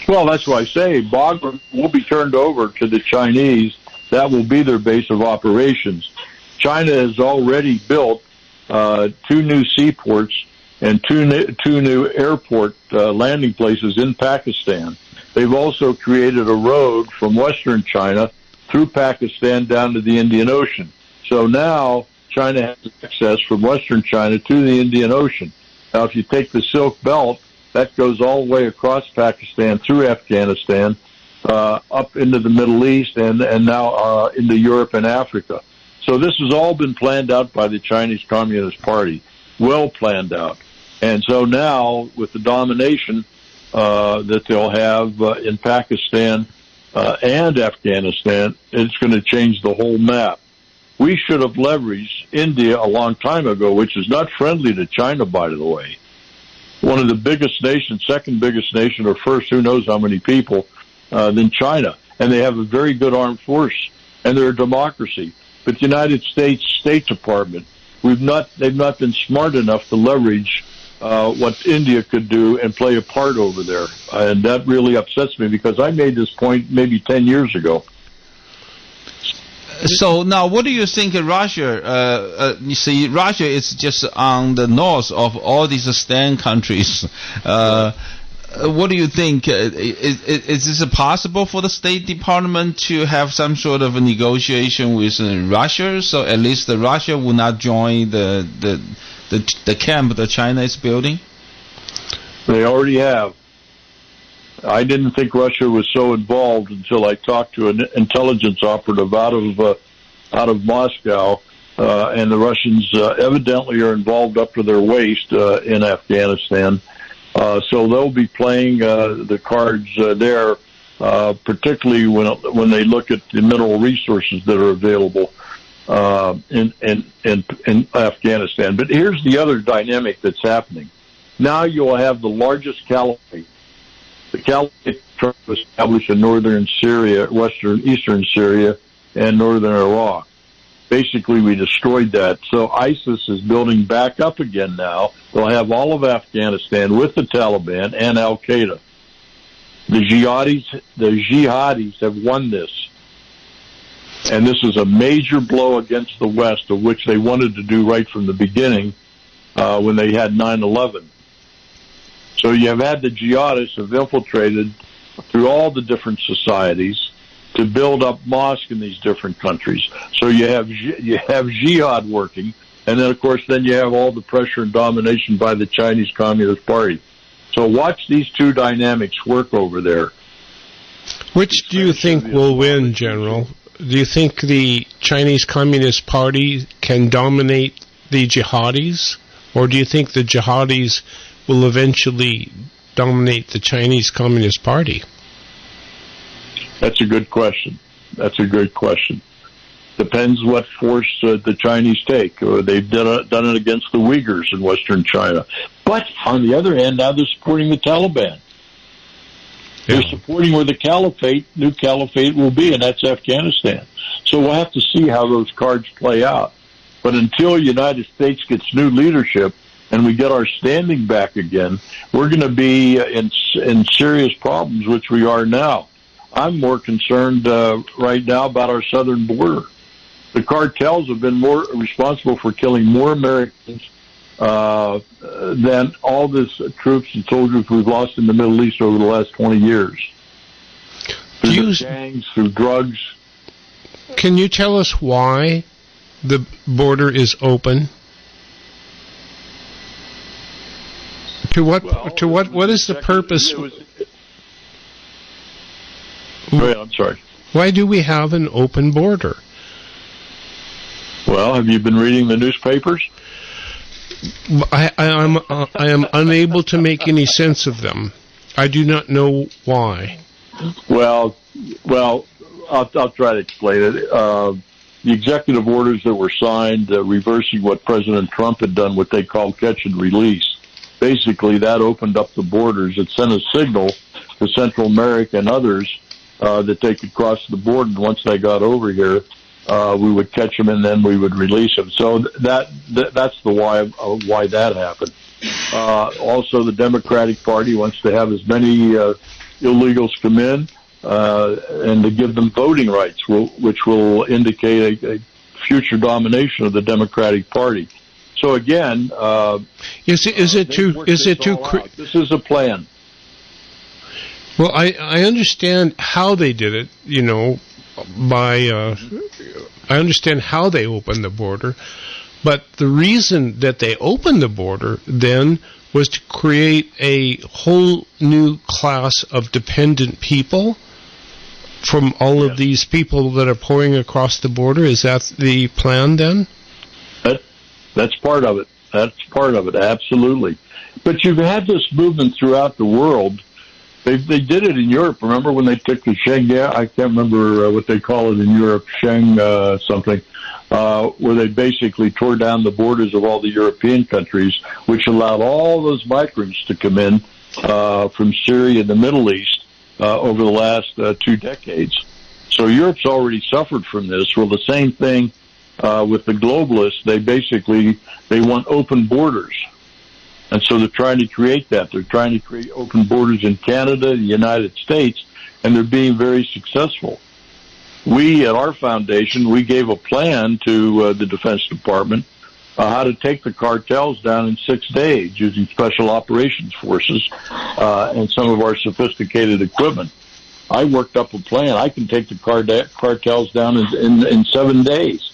Well, that's why I say Bagram will be turned over to the Chinese. That will be their base of operations. China has already built 2 new seaports and two new airport landing places in Pakistan. They've also created a road from western China through Pakistan down to the Indian Ocean. So now China has access from western China to the Indian Ocean. Now, if you take the Silk Belt, that goes all the way across Pakistan through Afghanistan, up into the Middle East and now into Europe and Africa. So this has all been planned out by the Chinese Communist Party, well planned out. And so now, with the domination that they'll have in Pakistan and Afghanistan, it's going to change the whole map. We should have leveraged India a long time ago, which is not friendly to China, by the way. One of the biggest nations, second biggest nation, or first, who knows how many people, than China. And they have a very good armed force, and they're a democracy. But the United States State Department, they've not been smart enough to leverage what India could do and play a part over there. And that really upsets me, because I made this point maybe 10 years ago. So now, what do you think of Russia? You see, Russia is just on the north of all these stand countries. What do you think? Is this possible for the State Department to have some sort of a negotiation with Russia, so at least Russia will not join the camp that China is building? They already have. I didn't think Russia was so involved until I talked to an intelligence operative out of Moscow, and the Russians evidently are involved up to their waist in Afghanistan. So they'll be playing the cards there, particularly when they look at the mineral resources that are available in Afghanistan. But here's the other dynamic that's happening. Now you'll have the largest caliphate. The caliphate was established in northern Syria, eastern Syria, and northern Iraq. Basically, we destroyed that. So ISIS is building back up again now. They'll have all of Afghanistan with the Taliban and Al-Qaeda. The jihadis have won this. And this is a major blow against the West, of which they wanted to do right from the beginning when they had 9/11. So you have had the jihadists have infiltrated through all the different societies to build up mosques in these different countries. So you have jihad working, and then, of course, you have all the pressure and domination by the Chinese Communist Party. So watch these two dynamics work over there. Which do you think will win, General? Do you think the Chinese Communist Party can dominate the jihadis, or do you think the jihadis will eventually dominate the Chinese Communist Party? That's a good question. Depends what force the Chinese take. They've done it against the Uyghurs in western China. But on the other hand, now they're supporting the Taliban. Yeah. They're supporting where the new caliphate will be, and that's Afghanistan. So we'll have to see how those cards play out. But until the United States gets new leadership and we get our standing back again, we're going to be in serious problems, which we are now. I'm more concerned right now about our southern border. The cartels have been more responsible for killing more Americans than all the troops and soldiers we've lost in the Middle East over the last 20 years. Through gangs, through drugs. Can you tell us why the border is open? What is the purpose? Go ahead, I'm sorry. Why do we have an open border? Well, have you been reading the newspapers? I am unable to make any sense of them. I do not know why. Well, I'll try to explain it. The executive orders that were signed reversing what President Trump had done, what they call catch and release. Basically, that opened up the borders. It sent a signal to Central America and others that they could cross the border. And once they got over here, we would catch them and then we would release them. So that's the why that happened. Also, the Democratic Party wants to have as many illegals come in and to give them voting rights, which will indicate a future domination of the Democratic Party. So again, is it too? This is a plan. Well, I understand how they did it. You know, I understand how they opened the border, but the reason that they opened the border then was to create a whole new class of dependent people from all of these people that are pouring across the border. Is that the plan then? That's part of it. That's part of it, absolutely. But you've had this movement throughout the world. They did it in Europe. Remember when they took the Schengen? I can't remember what they call it in Europe, Schengen something, where they basically tore down the borders of all the European countries, which allowed all those migrants to come in from Syria and the Middle East over the last 2 decades. So Europe's already suffered from this. Well, the same thing with the globalists. They want open borders. And so they're trying to create that. They're trying to create open borders in Canada, the United States, and they're being very successful. We, at our foundation, we gave a plan to the Defense Department how to take the cartels down in 6 days using special operations forces and some of our sophisticated equipment. I worked up a plan. I can take the cartels down in 7 days.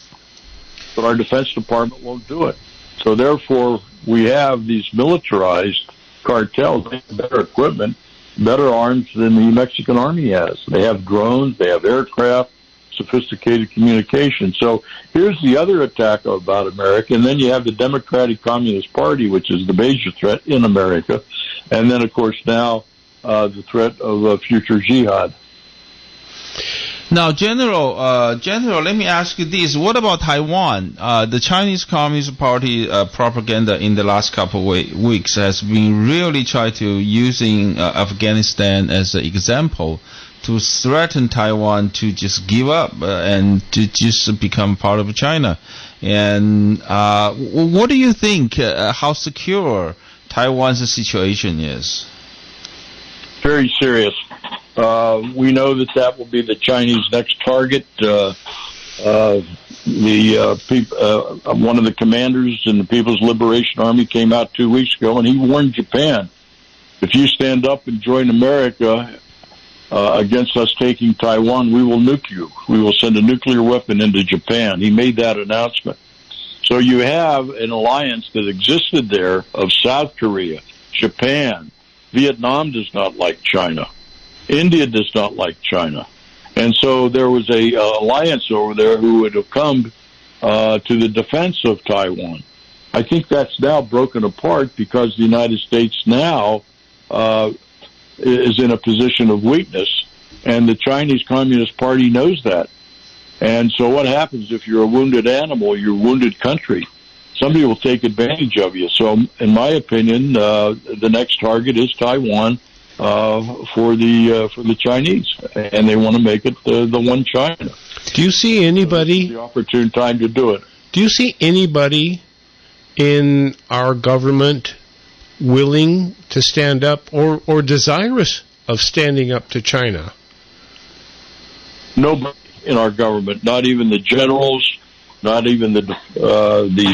But our Defense Department won't do it. So therefore, we have these militarized cartels. They have better equipment, better arms than the Mexican Army has. They have drones, they have aircraft, sophisticated communication. So here's the other attack about America. And then you have the Democratic Communist Party, which is the major threat in America. And then, of course, now the threat of future jihad. Now, General, let me ask you this. What about Taiwan? The Chinese Communist Party propaganda in the last couple of weeks has been really trying to using Afghanistan as an example to threaten Taiwan to just give up and to just become part of China. And what do you think, how secure Taiwan's situation is? Very serious. We know that will be the Chinese next target. One of the commanders in the People's Liberation Army came out 2 weeks ago, and he warned Japan, if you stand up and join America against us taking Taiwan, we will nuke you. We will send a nuclear weapon into Japan. He made that announcement. So you have an alliance that existed there of South Korea, Japan. Vietnam does not like China. India does not like China. And so there was a alliance over there who would have come to the defense of Taiwan. I think that's now broken apart because the United States now is in a position of weakness, and the Chinese Communist Party knows that. And so what happens if you're a wounded animal, you're a wounded country? Somebody will take advantage of you. So, in my opinion, the next target is Taiwan for the Chinese, and they want to make it the one China. Do you see anybody? The opportune time to do it. Do you see anybody in our government willing to stand up or desirous of standing up to China? Nobody in our government, not even the generals, not even the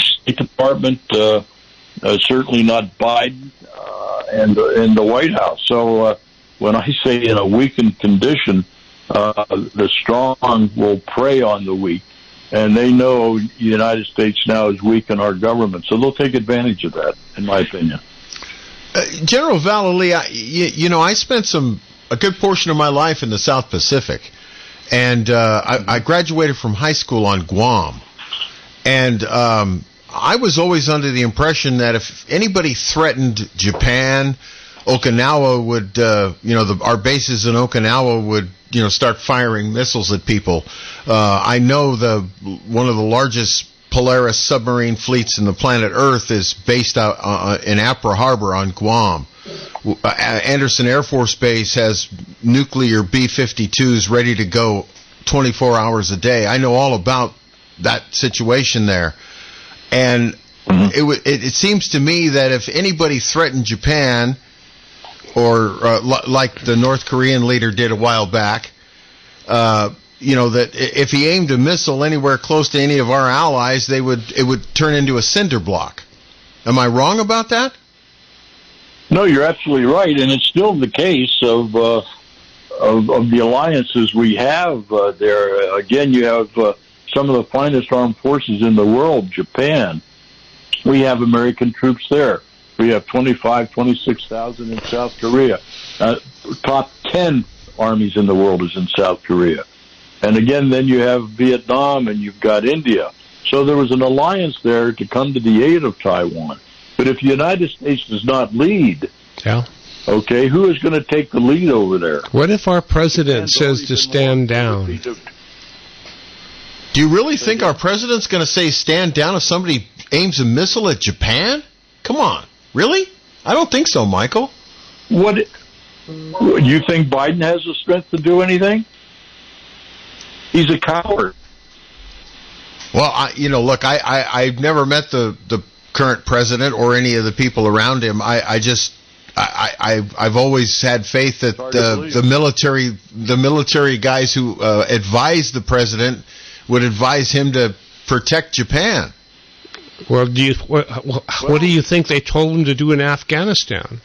State Department, certainly not Biden and the White House. So when I say in a weakened condition, the strong will prey on the weak. And they know the United States now is weak in our government. So they'll take advantage of that, in my opinion. General Vallely, I spent a good portion of my life in the South Pacific. And I graduated from high school on Guam. And I was always under the impression that if anybody threatened Japan, Okinawa would, our bases in Okinawa would, start firing missiles at people. I know one of the largest Polaris submarine fleets in the planet Earth is based out in Apra Harbor on Guam. Anderson Air Force Base has nuclear B-52s ready to go 24 hours a day. I know all about that situation there. And it seems to me that if anybody threatened Japan, or like the North Korean leader did a while back, that if he aimed a missile anywhere close to any of our allies, it would turn into a cinder block. Am I wrong about that? No, you're absolutely right, and it's still the case of the alliances we have there. Again, you have some of the finest armed forces in the world, Japan. We have American troops there. We have 26,000 in South Korea. Top 10 armies in the world is in South Korea. And again, then you have Vietnam and you've got India. So there was an alliance there to come to the aid of Taiwan. But if the United States does not lead, okay, who is going to take the lead over there? What if our president says to stand down? Do you really think our president's going to say stand down if somebody aims a missile at Japan? Come on. Really? I don't think so, Michael. What? You think Biden has the strength to do anything? He's a coward. Well, look, I've never met the current president or any of the people around him. I've always had faith that the military guys who advise the president would advise him to protect Japan. Well, what do you think they told him to do in Afghanistan?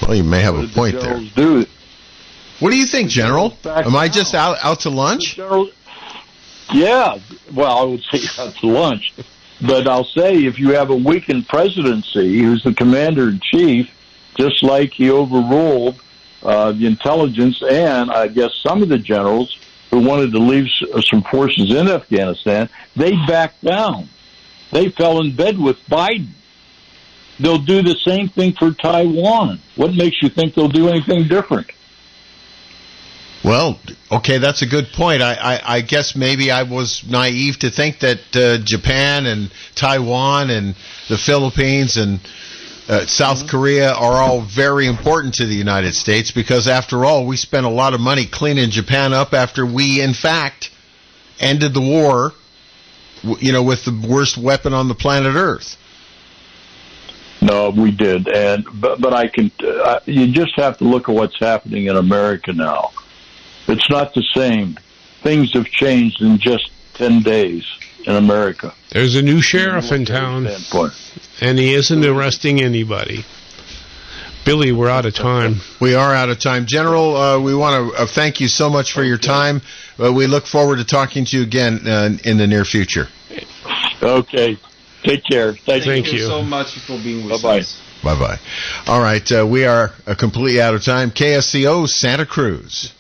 Well, you may have a point there. What do you think, General? Am I just out to lunch? Yeah, well, I would say out to lunch. But I'll say if you have a weakened presidency who's the commander-in-chief, just like he overruled the intelligence and, I guess, some of the generals who wanted to leave some forces in Afghanistan, they backed down. They fell in bed with Biden. They'll do the same thing for Taiwan. What makes you think they'll do anything different? Well, okay, that's a good point. I guess maybe I was naive to think that Japan and Taiwan and the Philippines and South Korea are all very important to the United States because, after all, we spent a lot of money cleaning Japan up after we, in fact, ended the war, with the worst weapon on the planet Earth. No, we did, but I can. You just have to look at what's happening in America now. It's not the same. Things have changed in just 10 days in America. There's a new sheriff in town, and he isn't arresting anybody. Billy, we're out of time. We are out of time. General, we want to thank you so much for your time. We look forward to talking to you again in the near future. Okay. Take care. Thank you so much for being with us. Bye-bye. All right, we are completely out of time. KSCO Santa Cruz.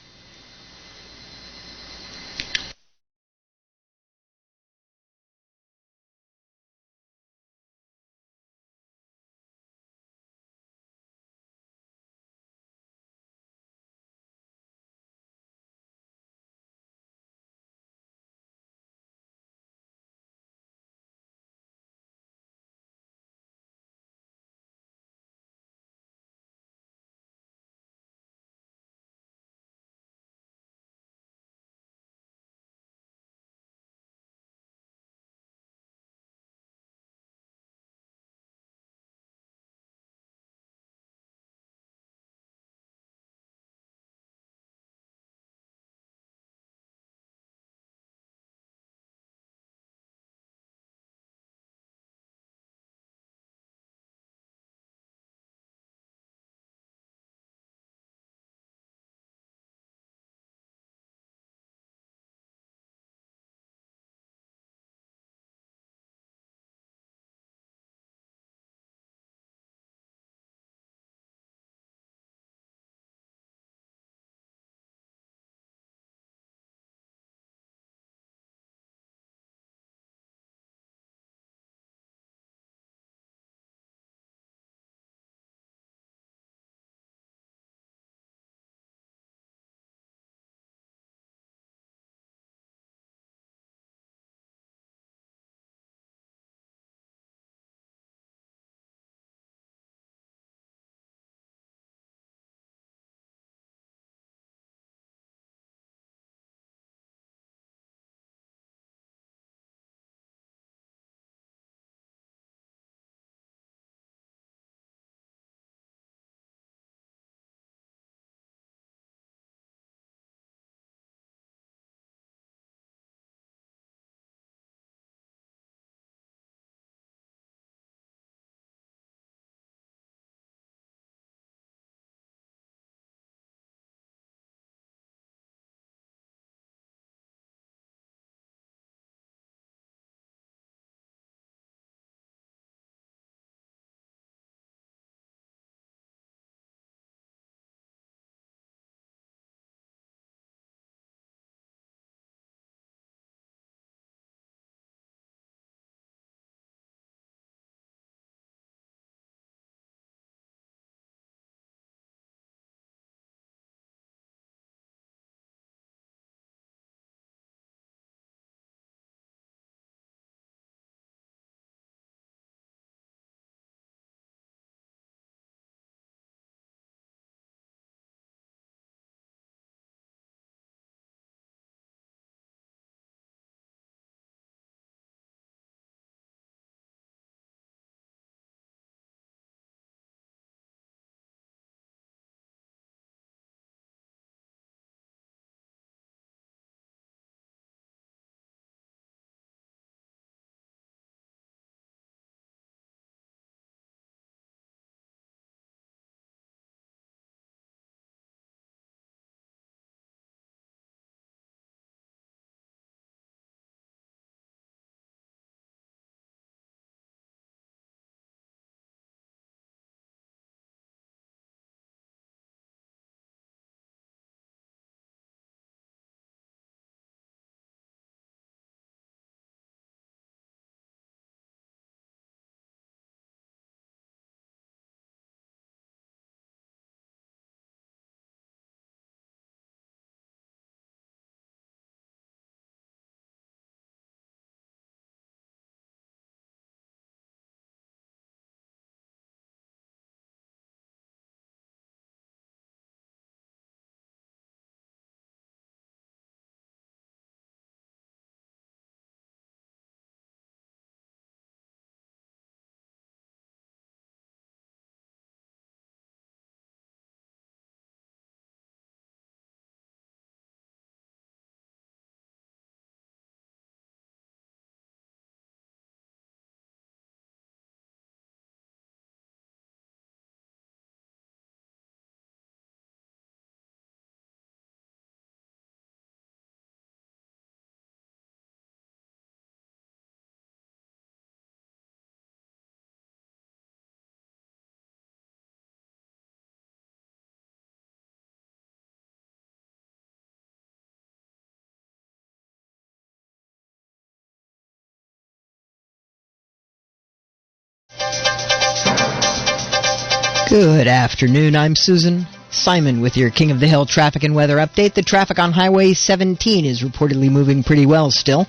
Good afternoon. I'm Susan Simon with your King of the Hill traffic and weather update. The traffic on Highway 17 is reportedly moving pretty well still.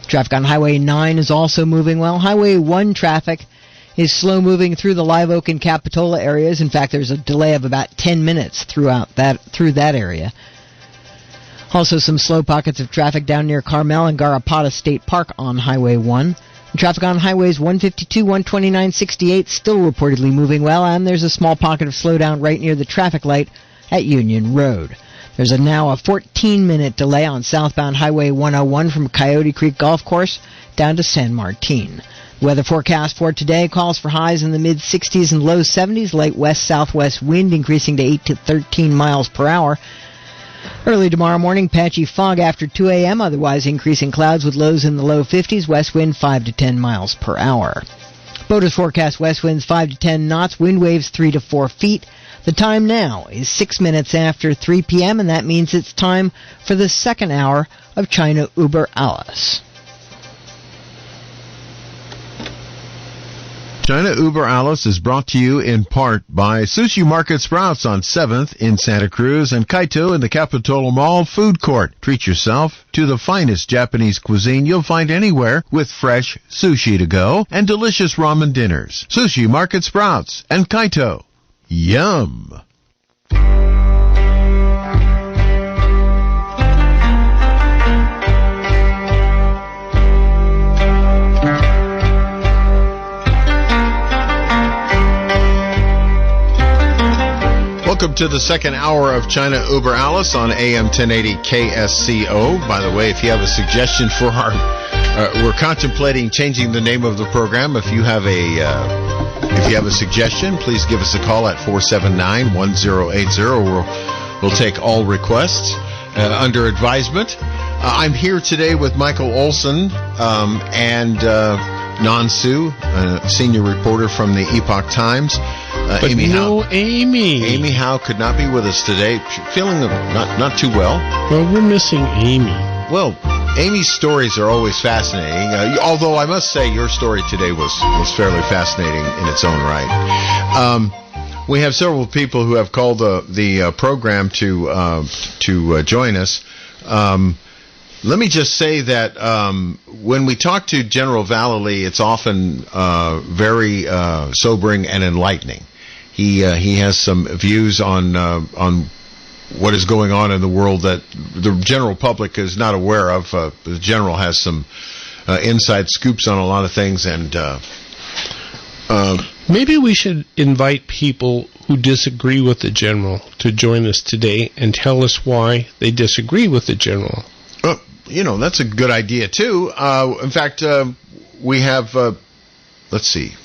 Traffic on Highway 9 is also moving well. Highway 1 traffic is slow moving through the Live Oak and Capitola areas. In fact, there's a delay of about 10 minutes through that area. Also some slow pockets of traffic down near Carmel and Garapata State Park on Highway 1. Traffic on highways 152, 129, 68 still reportedly moving well, and there's a small pocket of slowdown right near the traffic light at Union Road. There's now a 14-minute delay on southbound Highway 101 from Coyote Creek Golf Course down to San Martin. The weather forecast for today calls for highs in the mid-60s and low 70s, light west-southwest wind increasing to 8 to 13 miles per hour. Early tomorrow morning, patchy fog after 2 a.m., otherwise increasing clouds with lows in the low 50s, west wind 5 to 10 miles per hour. Boaters forecast west winds 5 to 10 knots, wind waves 3 to 4 feet. The time now is 6 minutes after 3 p.m., and that means it's time for the second hour of China Uber Alles. China Uber Alice is brought to you in part by Sushi Market Sprouts on 7th in Santa Cruz and Kaito in the Capitola Mall Food Court. Treat yourself to the finest Japanese cuisine you'll find anywhere with fresh sushi to go and delicious ramen dinners. Sushi Market Sprouts and Kaito. Yum! Welcome to the second hour of China Uber Alice on AM 1080 KSCO. By the way, if you have a suggestion for our, we're contemplating changing the name of the program. If you have a suggestion, please give us a call at 479-1080. We'll take all requests under advisement. I'm here today with Michael Olson and Nansu, senior reporter from the Epoch Times. But Amy no Howe. Amy. Amy Howe could not be with us today. Feeling not too well. Well, we're missing Amy. Well, Amy's stories are always fascinating. Although I must say your story today was fairly fascinating in its own right. We have several people who have called the program to join us. Let me just say that when we talk to General Vallely, it's often very sobering and enlightening. He has some views on what is going on in the world that the general public is not aware of. The general has some inside scoops on a lot of things, and maybe we should invite people who disagree with the general to join us today and tell us why they disagree with the general. That's a good idea, too. In fact, we have, let's see,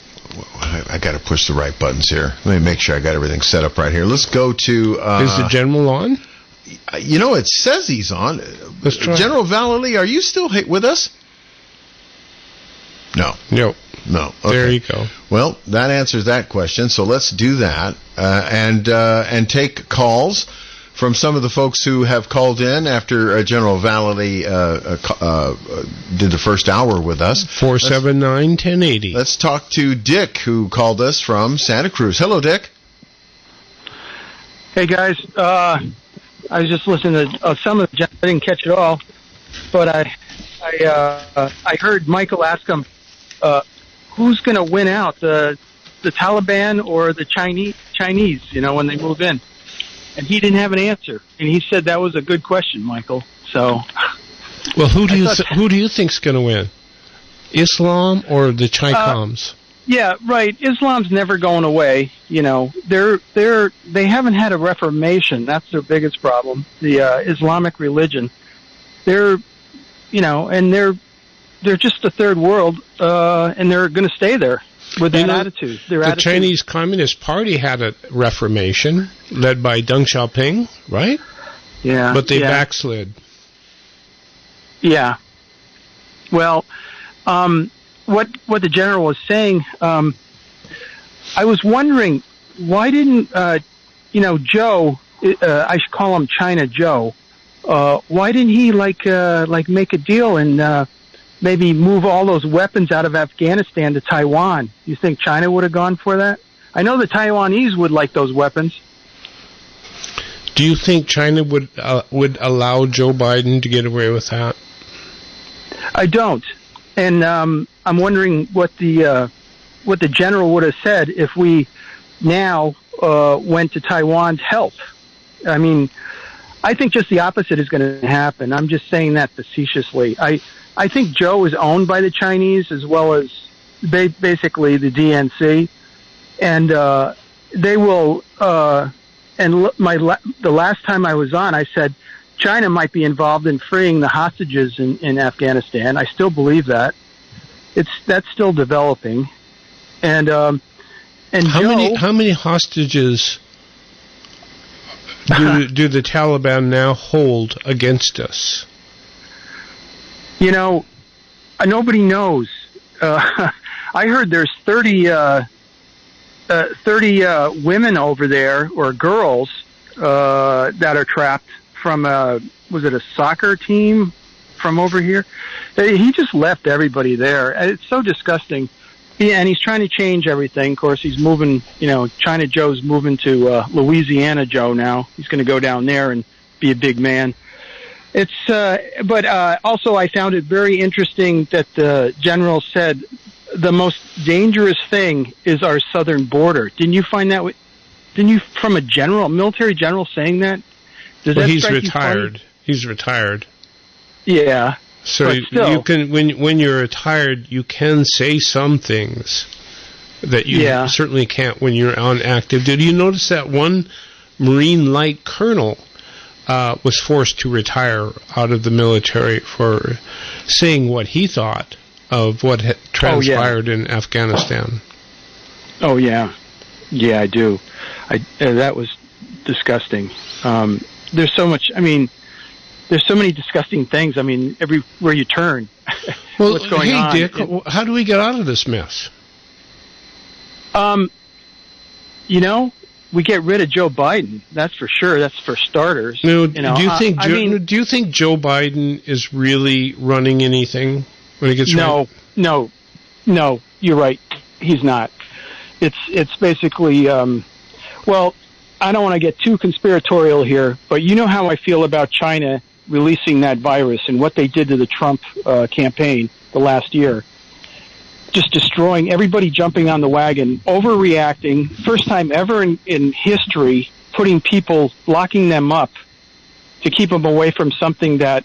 I got to push the right buttons here. Let me make sure I got everything set up right here. Let's go to... Is the general on? It says he's on. Let's try. General Vallely, are you still with us? No. No. No. Okay. There you go. Well, that answers that question, so let's do that and take calls from some of the folks who have called in after General Vallely did the first hour with us. 479-1080. Let's talk to Dick, who called us from Santa Cruz. Hello, Dick. Hey, guys. I was just listening to some of the... I didn't catch it all, but I heard Michael ask him, who's going to win out, the Taliban or the Chinese, when they move in? And he didn't have an answer, and he said that was a good question, Michael. So, well, who do you think's going to win, Islam or the Chi-Coms? Yeah, right. Islam's never going away. They haven't had a reformation. That's their biggest problem. The Islamic religion. They're just a third world, and they're going to stay there. With that attitude. The Chinese Communist Party had a reformation led by Deng Xiaoping, right? Yeah. But they backslid. Yeah. Well, what the general was saying, I was wondering, why didn't, Joe, I should call him China Joe, why didn't he make a deal and maybe move all those weapons out of Afghanistan to Taiwan? You think China would have gone for that? I know the Taiwanese would like those weapons. Do you think China would allow Joe Biden to get away with that? I don't, and I'm wondering what the general would have said if we now went to Taiwan's help. I mean, I think just the opposite is going to happen. I'm just saying that facetiously. I think Joe is owned by the Chinese as well as basically the DNC, and they will. The last time I was on, I said China might be involved in freeing the hostages in Afghanistan. I still believe that. That's still developing, and how many hostages do the Taliban now hold against us? You know, nobody knows. I heard there's 30 women over there, or girls, that are trapped from was it a soccer team from over here? He just left everybody there. It's so disgusting. And he's trying to change everything. Of course, he's moving, China Joe's moving to Louisiana Joe now. He's going to go down there and be a big man. But also I found it very interesting that the general said the most dangerous thing is our southern border. Didn't you find that? Didn't you, from a military general saying that? He's retired. He's retired. Yeah. So you can, when you're retired, you can say some things that you certainly can't when you're on active duty. You notice that one Marine Light Colonel was forced to retire out of the military for saying what he thought of what had transpired in Afghanistan. Oh, yeah. Yeah, I do. That was disgusting. There's so much, there's so many disgusting things. Everywhere you turn. Well, what's going on? Dick, how do we get out of this mess? We get rid of Joe Biden. That's for sure. That's for starters. No, do you think Joe Biden is really running anything when he gets No. You're right. He's not. It's basically. Well, I don't want to get too conspiratorial here, but you know how I feel about China releasing that virus and what they did to the Trump campaign the last year. Just destroying everybody, jumping on the wagon, overreacting, first time ever in history, putting people, locking them up to keep them away from something that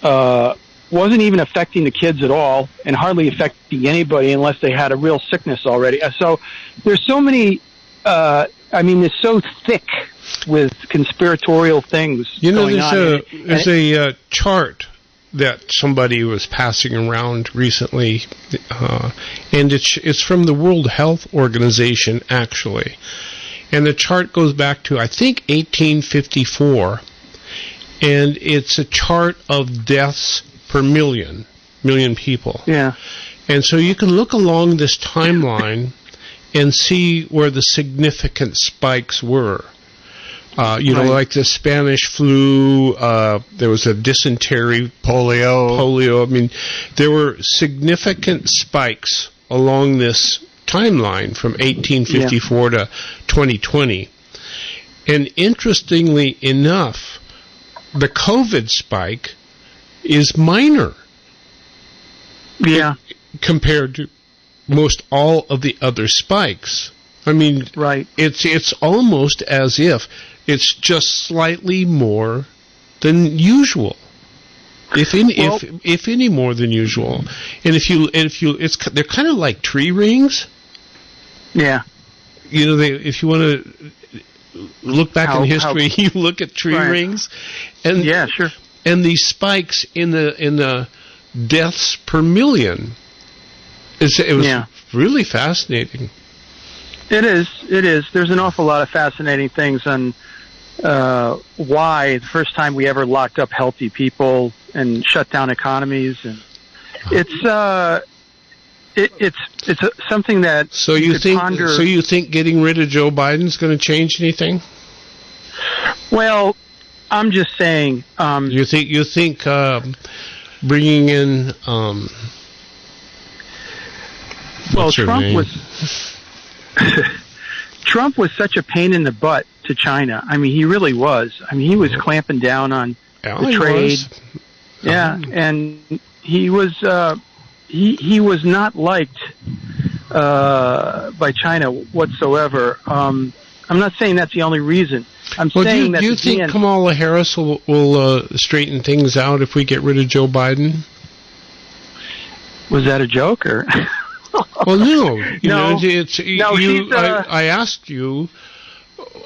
wasn't even affecting the kids at all and hardly affecting anybody unless they had a real sickness already. So there's so many, it's so thick with conspiratorial things going on. There's a chart that somebody was passing around recently, and it's from the World Health Organization, actually. And the chart goes back to, I think, 1854, and it's a chart of deaths per million people. Yeah. And so you can look along this timeline and see where the significant spikes were. Like the Spanish flu, there was a dysentery, polio. There were significant spikes along this timeline from 1854 to 2020. And interestingly enough, the COVID spike is minor. Yeah. Compared to most all of the other spikes. Right. It's almost as if it's just slightly more than usual, if any more than usual. And they're kind of like tree rings. Yeah. If you want to look back in history, you look at tree rings, and yeah, sure. And these spikes in the deaths per million. It was really fascinating. It is. There's an awful lot of fascinating things on why the first time we ever locked up healthy people and shut down economies, and it's something that ponder. So you think getting rid of Joe Biden's going to change anything? Well, I'm just saying. You think bringing in Trump name? was Trump was such a pain in the butt to China. I mean, he really was. I mean, he was clamping down on the trade. Yeah, and he was not liked by China whatsoever. I'm not saying that's the only reason. I'm saying that. Do you think Kamala Harris will straighten things out if we get rid of Joe Biden? Was that a joke or? Well, no. No, I asked you.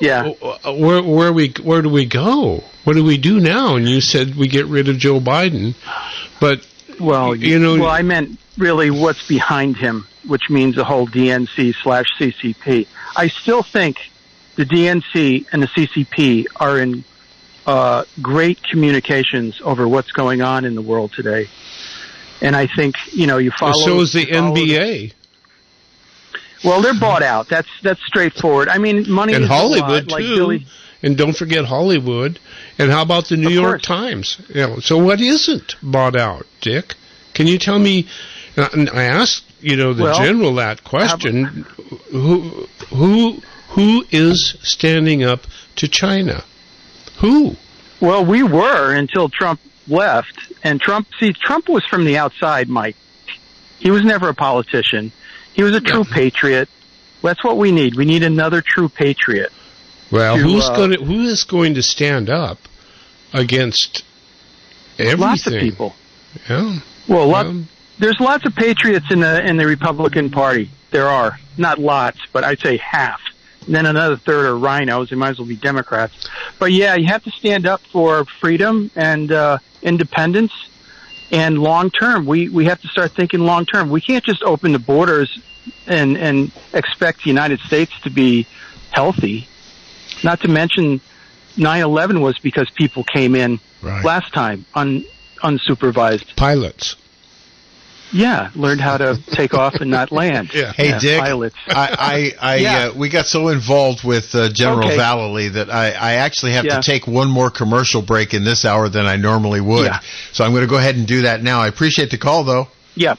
Yeah. Where do we go? What do we do now? And you said we get rid of Joe Biden, but well, I meant really what's behind him, which means the whole DNC/CCP. I still think the DNC and the CCP are in great communications over what's going on in the world today. And I think, you follow... So is the NBA. Well, they're bought out. That's straightforward. I mean, money and is Hollywood, a lot, too. And don't forget Hollywood. And how about the New York Times? So what isn't bought out, Dick? Can you tell me... I asked, the general that question. Who is standing up to China? Who? Well, we were until Trump left. And Trump was from the outside, Mike. He was never a politician. He was a true patriot. That's what we need. We need another true patriot. Well, who is going to stand up against everything? Lots of people. Yeah. Well, there's lots of patriots in the Republican Party. There are. Not lots, but I'd say half. And then another third are rhinos. They might as well be Democrats. But yeah, you have to stand up for freedom and independence and long term. We have to start thinking long term. We can't just open the borders and expect the United States to be healthy. Not to mention 9/11 was because people came in last time unsupervised. Pilots. Yeah, learned how to take off and not land. Hey, Dick, pilots. We got so involved with General Vallely that I actually have to take one more commercial break in this hour than I normally would. Yeah. So I'm going to go ahead and do that now. I appreciate the call, though. Yep.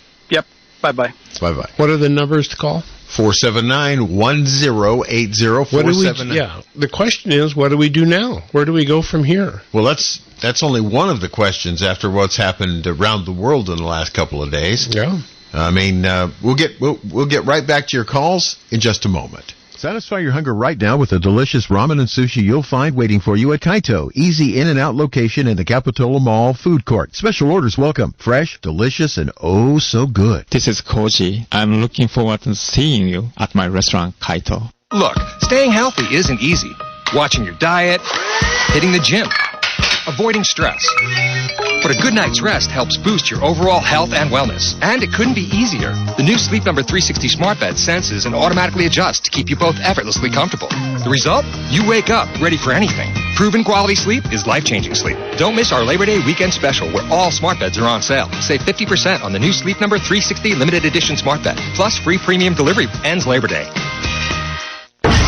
Bye-bye. Bye-bye. What are the numbers to call? 479-1080. The question is, what do we do now? Where do we go from here? Well, that's only one of the questions after what's happened around the world in the last couple of days. Yeah. I mean, we'll get right back to your calls in just a moment. Satisfy your hunger right now with the delicious ramen and sushi you'll find waiting for you at Kaito. Easy in and out location in the Capitola Mall food court. Special orders welcome. Fresh, delicious, and oh so good. This is Koji. I'm looking forward to seeing you at my restaurant, Kaito. Look, staying healthy isn't easy. Watching your diet, hitting the gym, avoiding stress. But a good night's rest helps boost your overall health and wellness. And it couldn't be easier. The new Sleep Number 360 smart bed senses and automatically adjusts to keep you both effortlessly comfortable. The result? You wake up ready for anything. Proven quality sleep is life-changing sleep. Don't miss our Labor Day weekend special where all smart beds are on sale. Save 50% on the new Sleep Number 360 limited edition smart bed. Plus free premium delivery ends Labor Day.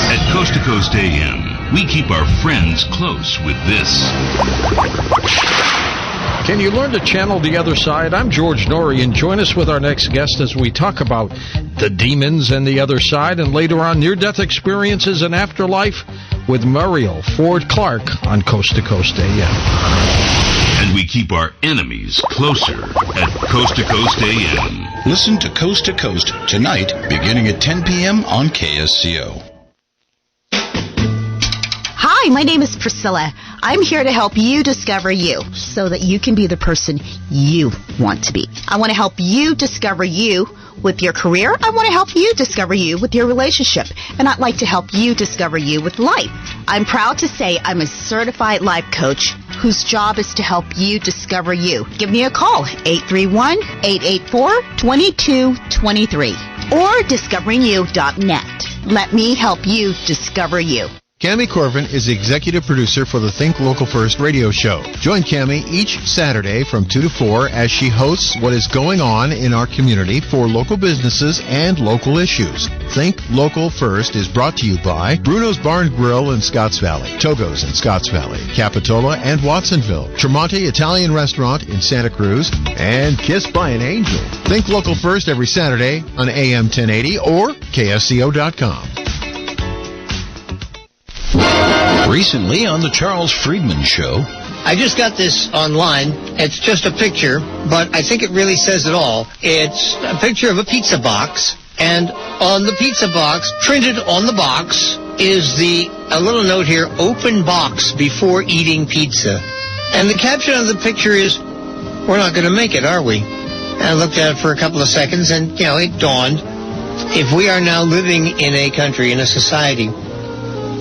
At Coast to Coast AM, we keep our friends close with this. Can you learn to channel the other side? I'm George Norrie, and join us with our next guest as we talk about the demons and the other side, and later on, near-death experiences and afterlife with Muriel Ford Clark on Coast to Coast AM. And we keep our enemies closer at Coast to Coast AM. Listen to Coast tonight, beginning at 10 p.m. on KSCO. Hi, my name is Priscilla. I'm here to help you discover you so that you can be the person you want to be. I want to help you discover you with your career. I want to help you discover you with your relationship. And I'd like to help you discover you with life. I'm proud to say I'm a certified life coach whose job is to help you discover you. Give me a call, 831-884-2223 or discoveringyou.net. Let me help you discover you. Cammie Corvin is the executive producer for the Think Local First radio show. Join Cammie each Saturday from 2 to 4 as she hosts what is going on in our community for local businesses and local issues. Think Local First is brought to you by Bruno's Barn Grill in Scotts Valley, Togo's in Scotts Valley, Capitola and Watsonville, Tremonti Italian Restaurant in Santa Cruz, and Kissed by an Angel. Think Local First every Saturday on AM 1080 or KSCO.com. Recently on the Charles Friedman Show. I just got this online. It's just a picture, but I think it really says it all. It's a picture of a pizza box, and on the pizza box, printed on the box, is a little note here, open box before eating pizza. And the caption of the picture is, we're not going to make it, are we? And I looked at it for a couple of seconds, and, it dawned. If we are now living in a country, in a society,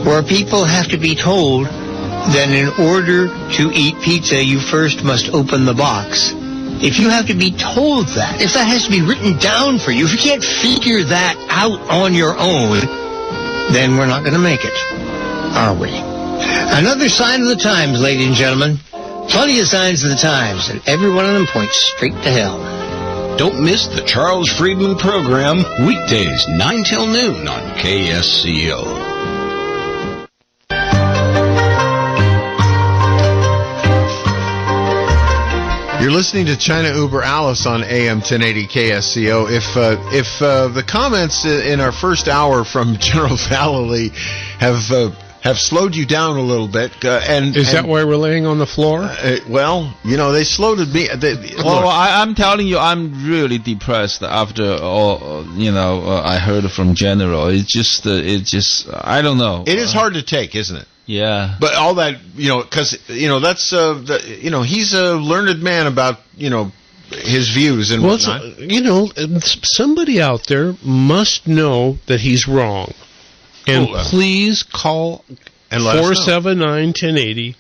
where people have to be told that in order to eat pizza, you first must open the box. If you have to be told that, if that has to be written down for you, if you can't figure that out on your own, then we're not going to make it, are we? Another sign of the times, ladies and gentlemen. Plenty of signs of the times, and every one of them points straight to hell. Don't miss the Charles Friedman program, weekdays 9 till noon on KSCO. You're listening to China Uber Alice on AM 1080 KSCO. If the comments in our first hour from General Vallely have slowed you down a little bit, is that why we're laying on the floor? They slowed me. I'm telling you, I'm really depressed after all. I heard from General. It's just, I don't know. It is hard to take, isn't it? Yeah. But all that, because that's he's a learned man about his views and whatnot. Somebody out there must know that he's wrong. And please call 479-1080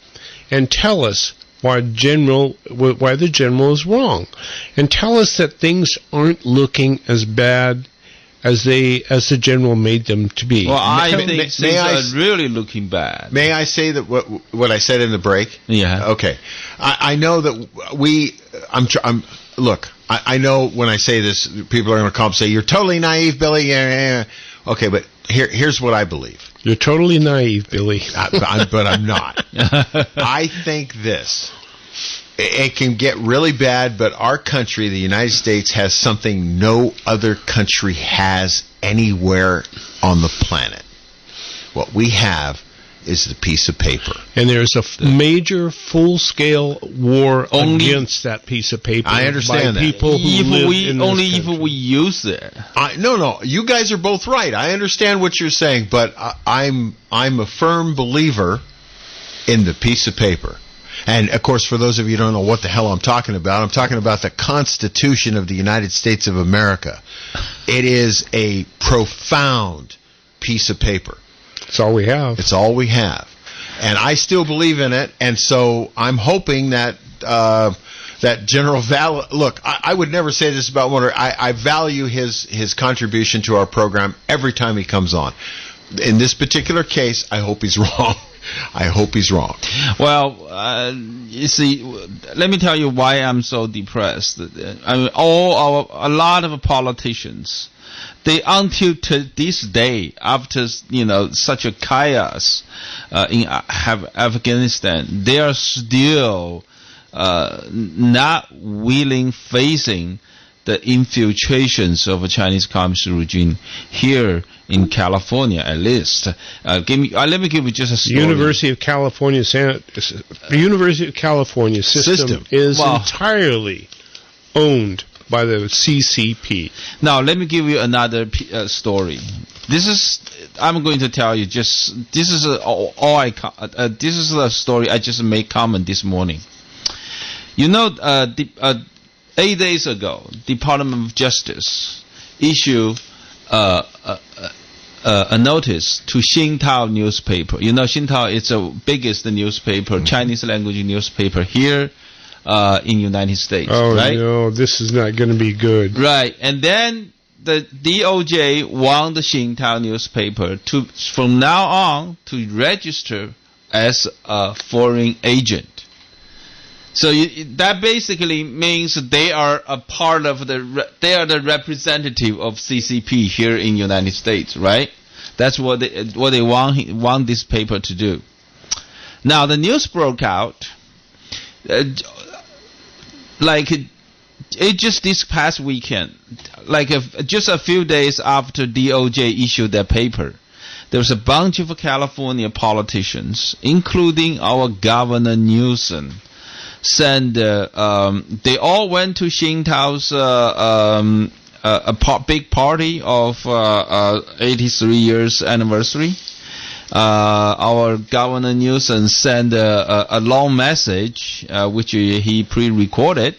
and tell us why the general is wrong, and tell us that things aren't looking as bad as the general made them to be. Well, I think things are really looking bad. May I say that what I said in the break? Yeah. Okay. I know that look, I know when I say this, people are going to come and say, you're totally naive, Billy. Okay, but here's what I believe. You're totally naive, Billy. But I'm not. I think this. It can get really bad, but our country, the United States, has something no other country has anywhere on the planet. What we have is the piece of paper. And there's a major full-scale war against that piece of paper. I understand by people who live in this country. If we use it. No. You guys are both right. I understand what you're saying, but I'm a firm believer in the piece of paper. And, of course, for those of you who don't know what the hell I'm talking about the Constitution of the United States of America. It is a profound piece of paper. It's all we have. It's all we have. And I still believe in it, and so I'm hoping that that General Vallely... Look, I would never say this about Warner. I value his contribution to our program every time he comes on. In this particular case, I hope he's wrong. I hope he's wrong. Well, you see, let me tell you why I'm so depressed. I mean, a lot of politicians, they until to this day, after such a chaos in Afghanistan, they are still not willing facing the infiltrations of a Chinese Communist regime here in California, at least. Let me give you just a story. The University of California system is entirely owned by the CCP. Now, let me give you another story. I'm going to tell you this is a story I just made comment this morning. 8 days ago, Department of Justice issued a notice to Xintao newspaper. Xintao is the biggest newspaper, Chinese language newspaper here in United States. Oh, right? No, this is not going to be good. Right, and then the DOJ want the Xintao newspaper from now on to register as a foreign agent. So that basically means they are a part of they are the representative of CCP here in United States, right? That's what they want this paper to do. Now the news broke out, just this past weekend, just a few days after DOJ issued their paper. there's a bunch of California politicians, including our Governor Newsom, they all went to Xintao's big party of 83 years anniversary. Our Governor Newsom sent a long message, which he pre-recorded,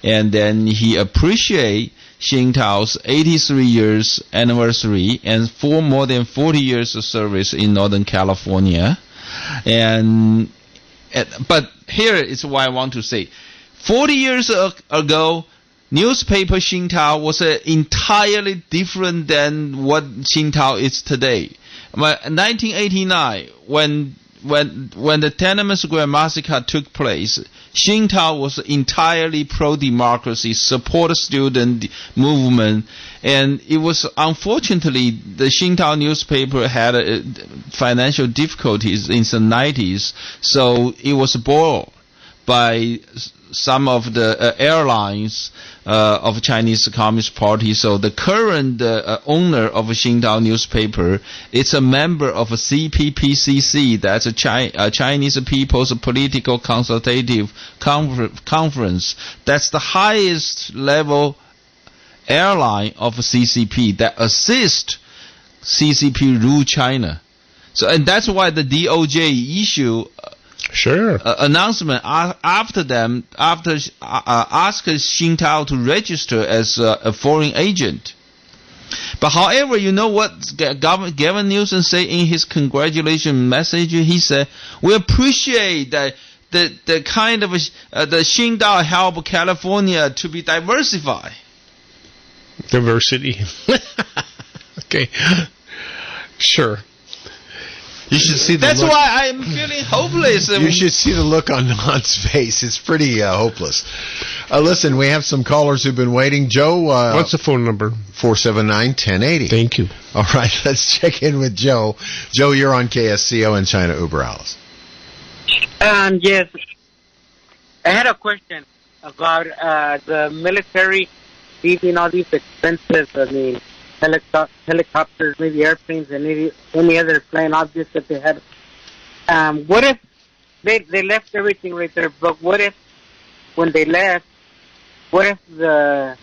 and then he appreciated Xintao's 83 years anniversary and more than 40 years of service in Northern California. But here is what I want to say. 40 years ago, newspaper Xintao was entirely different than what Xintao is today. 1989, when the Tiananmen Square massacre took place, Xintao was entirely pro-democracy, support student movement, and it was unfortunately the Xintao newspaper had financial difficulties in the 90s, so it was bought by some of the airlines of Chinese Communist Party. So the current owner of Xintao newspaper, it's a member of a CPPCC, that's a Chinese People's Political Consultative Conference. That's the highest level airline of CCP that assists CCP rule China. So, and that's why the DOJ issue announcement after asked Xintao to register as a foreign agent. But however, you know what Gavin Newsom said in his congratulation message? He said, "We appreciate that the kind of the Xintao help California to be diversified." Diversity. Okay. Sure. You should see the That's look. why I'm feeling hopeless. You should see the look on Han's face. It's pretty hopeless. Listen, we have some callers who've been waiting. Joe, what's the phone number? 479-1080. Thank you. All right, let's check in with Joe. Joe, you're on KSCO in China, Uber Alice. Yes. I had a question about the military leaving all these expenses. I mean, helicopters, maybe airplanes, and maybe any other flying objects that they had. What if they left everything right there? But what if, when they left, what if the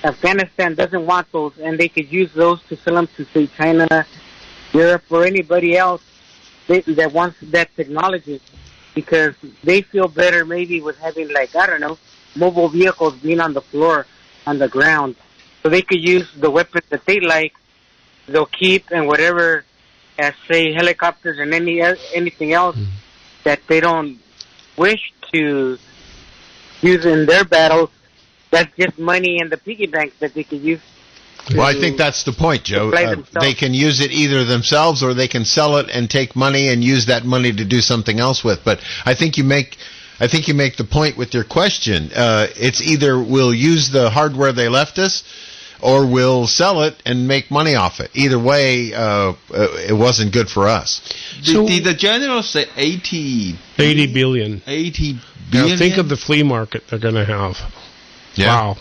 Afghanistan doesn't want those, and they could use those to sell them to, say, China, Europe, or anybody else that wants that technology? Because they feel better maybe with having, like, I don't know, mobile vehicles being on the floor, on the ground. So they could use the weapons that they like, they'll keep, and whatever, as say helicopters and anything else that they don't wish to use in their battles, that's just money in the piggy bank that they could use. Well, I think that's the point, Joe. They can use it either themselves or they can sell it and take money and use that money to do something else with. But I think you make the point with your question. It's either we'll use the hardware they left us, or we'll sell it and make money off it. Either way, it wasn't good for us. Did the general say 80 billion? 80 billion? Now think of the flea market they're going to have. Yeah. Wow.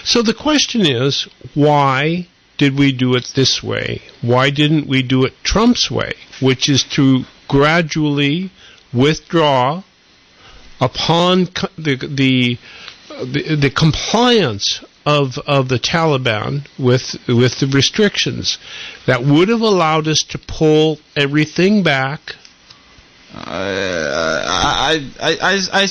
So the question is, why did we do it this way? Why didn't we do it Trump's way, which is to gradually withdraw upon the compliance of the Taliban with the restrictions that would have allowed us to pull everything back? I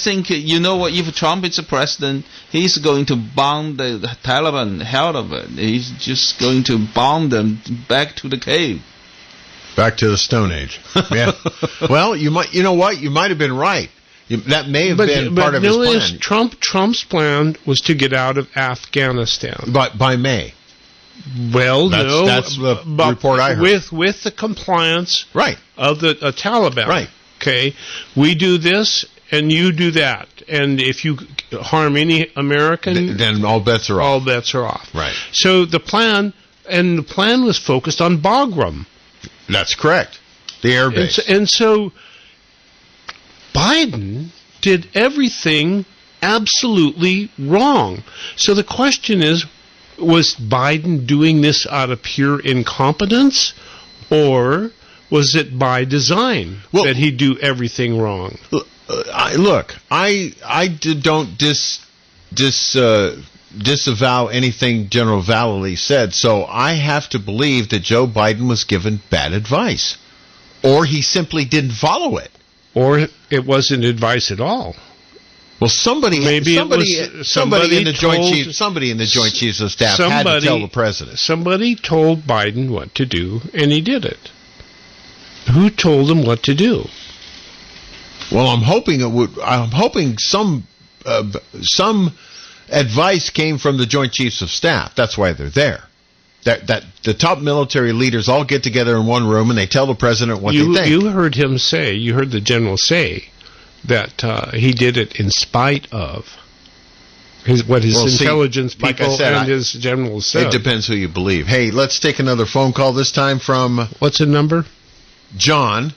think, you know what, if Trump is the president, he's going to bomb the Taliban hell of it. He's just going to bomb them back to the cave. Back to the Stone Age. Yeah. Well, you might have been right. That may have been part of his plan. Trump's plan was to get out of Afghanistan. But by May. Well, that's the report I heard. With the compliance of the Taliban. Right. Okay. We do this and you do that. And if you harm any American, then all bets are off. All bets are off. Right. So the plan was focused on Bagram. That's correct. The air base. And so Biden did everything absolutely wrong. So the question is, was Biden doing this out of pure incompetence, or was it by design that he do everything wrong? I don't disavow anything General Vallely said, so I have to believe that Joe Biden was given bad advice, or he simply didn't follow it, or it wasn't advice at all. Well, somebody in the Joint Chiefs of Staff had to tell the president. Somebody told Biden what to do, and he did it. Who told him what to do? Well, I'm hoping some advice came from the Joint Chiefs of Staff. That's why they're there. That the top military leaders all get together in one room and they tell the president what they think. You heard the general say that he did it in spite of his intelligence people, like I said, his generals said. It depends who you believe. Hey, let's take another phone call, this time from... What's the number? John.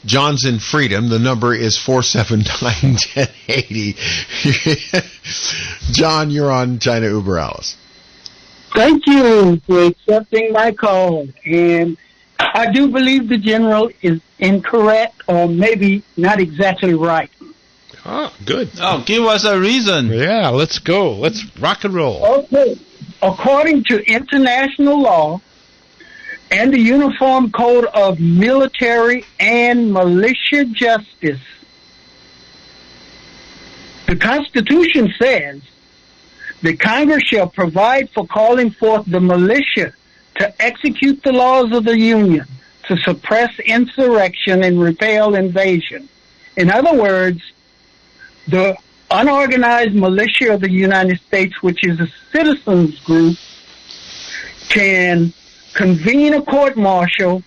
John's in Freedom. The number is 479-1080. John, you're on China Uber Alice. Thank you for accepting my call. And I do believe the general is incorrect, or maybe not exactly right. Oh, good. Oh, give us a reason. Yeah, let's go. Let's rock and roll. Okay. According to international law and the Uniform Code of Military and Militia Justice, the Constitution says that Congress shall provide for calling forth the militia to execute the laws of the Union, to suppress insurrection and repel invasion. In other words, the unorganized militia of the United States, which is a citizens group, can convene a court-martial,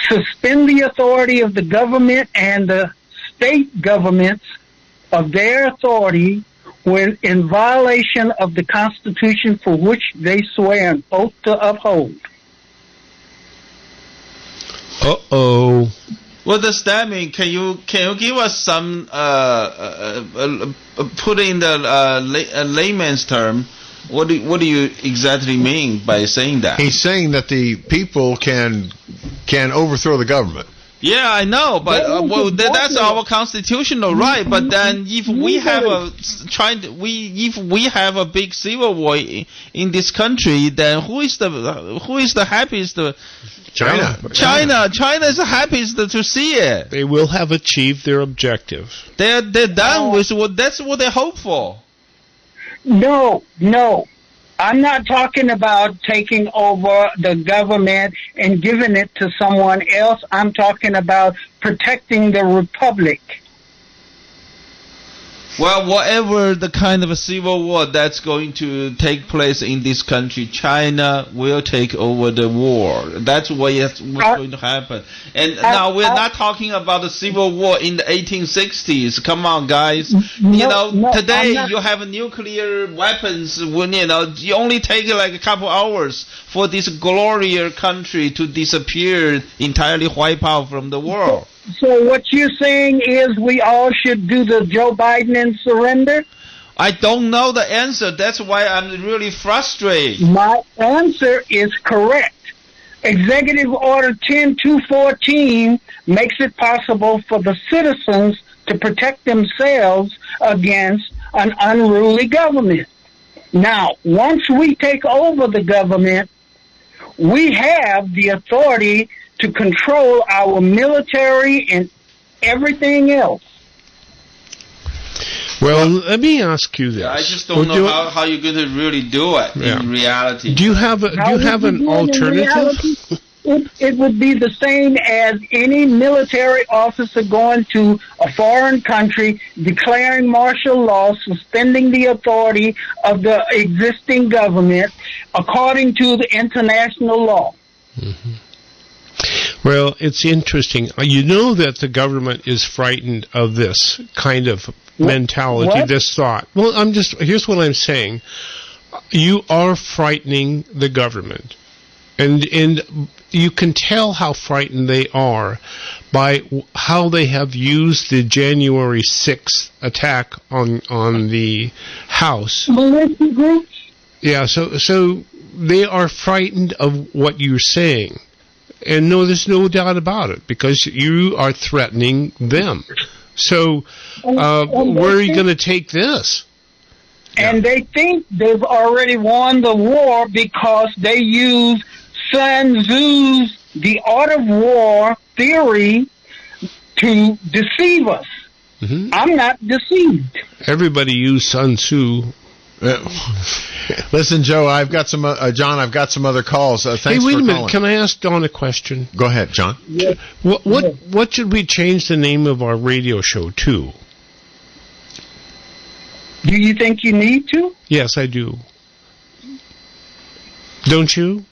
suspend the authority of the government and the state governments of their authority when in violation of the Constitution for which they swear an oath to uphold. Uh-oh. What does that mean? Can you give us some put in the layman's term? What do you exactly mean by saying that? He's saying that the people can overthrow the government. Yeah, I know, but that's our constitutional right. But then, if we have a big civil war in this country, then who is the happiest? China. China is the happiest to see it. They will have achieved their objective. They're done with that's what they hope for. No. I'm not talking about taking over the government and giving it to someone else. I'm talking about protecting the republic. Well, whatever the kind of a civil war that's going to take place in this country, China will take over the war. That's what's going to happen. And now we're not talking about the civil war in the 1860s. Come on, guys. Today you have nuclear weapons. When you only take like a couple hours for this glorious country to disappear, entirely wipe out from the world. So what you're saying is we all should do the Joe Biden and surrender? I don't know the answer. That's why I'm really frustrated. My answer is correct. Executive Order 10214 makes it possible for the citizens to protect themselves against an unruly government. Now, once we take over the government, we have the authority to control our military and everything else. Well, let me ask you this. I just don't know how you're going to really do it in reality. Do you have an alternative? It would be the same as any military officer going to a foreign country, declaring martial law, suspending the authority of the existing government according to the international law. Mm-hmm. Well, it's interesting. You know that the government is frightened of this kind of mentality, this thought. Well, here's what I'm saying. You are frightening the government. And you can tell how frightened they are by how they have used the January 6th attack on the House. Militia groups? Yeah, so they are frightened of what you're saying. And no, there's no doubt about it, because you are threatening them. So where are you going to take this? And they think they've already won the war because they use Sun Tzu's The Art of War theory to deceive us. Mm-hmm. I'm not deceived. Everybody used Sun Tzu. Listen, Joe, I've got some. John, I've got some other calls. Thanks hey, wait for a minute. calling. Can I ask Dawn a question? Go ahead, John. Yes. What should we change the name of our radio show to? Do you think you need to? Yes, I do. Don't you?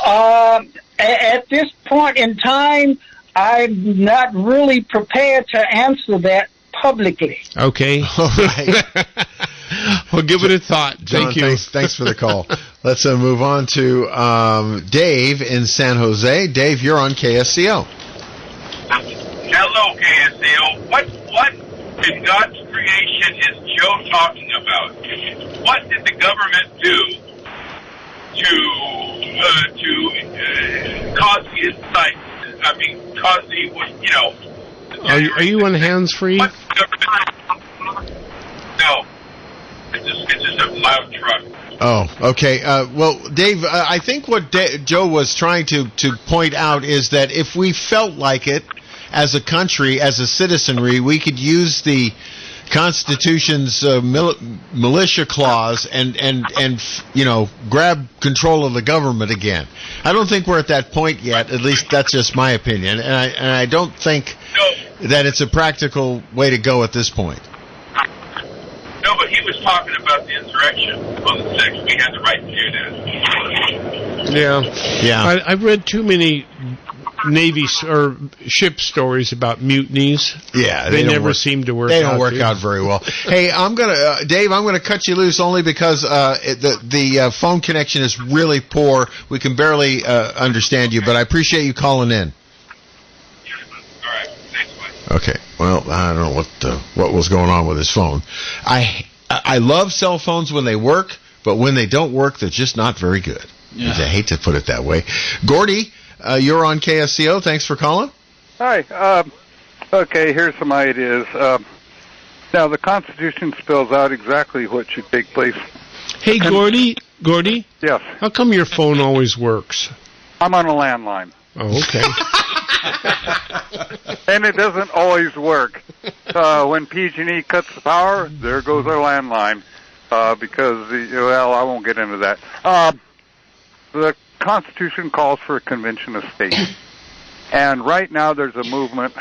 At this point in time, I'm not really prepared to answer that publicly. Okay. All right. Well, give it a thought. John, Thank you. Thanks for the call. Let's move on to Dave in San Jose. Dave, you're on KSCO. Hello, KSCO. What in God's creation is Joe talking about? What did the government do to cause the insight? I mean, cause the Are you on hands-free? No. It's just a loud truck. Oh, okay. Well, Dave, I think what Joe was trying to point out is that if we felt like it as a country, as a citizenry, we could use the Constitution's militia clause and grab control of the government again. I don't think we're at that point yet. At least that's just my opinion, and I don't think that it's a practical way to go at this point. No, but he was talking about the insurrection on the 6th. We had the right to do that. Yeah. I've read too many Navy or ship stories about mutinies. Yeah, they never seem to work. They don't out work out very well. Hey, Dave, I'm gonna cut you loose only because the phone connection is really poor. We can barely understand you, but I appreciate you calling in. All right, thanks, bye. Okay. Well, I don't know what was going on with his phone. I love cell phones when they work, but when they don't work, they're just not very good. Yeah. I hate to put it that way. Gordy, you're on KSCO. Thanks for calling. Hi. Okay, here's some ideas. Now, the Constitution spells out exactly what should take place. Hey, Gordy? Yes? How come your phone always works? I'm on a landline. Oh, okay. And it doesn't always work. When PG&E cuts the power, there goes our landline. Because, I won't get into that. The Constitution calls for a convention of states. And right now there's a movement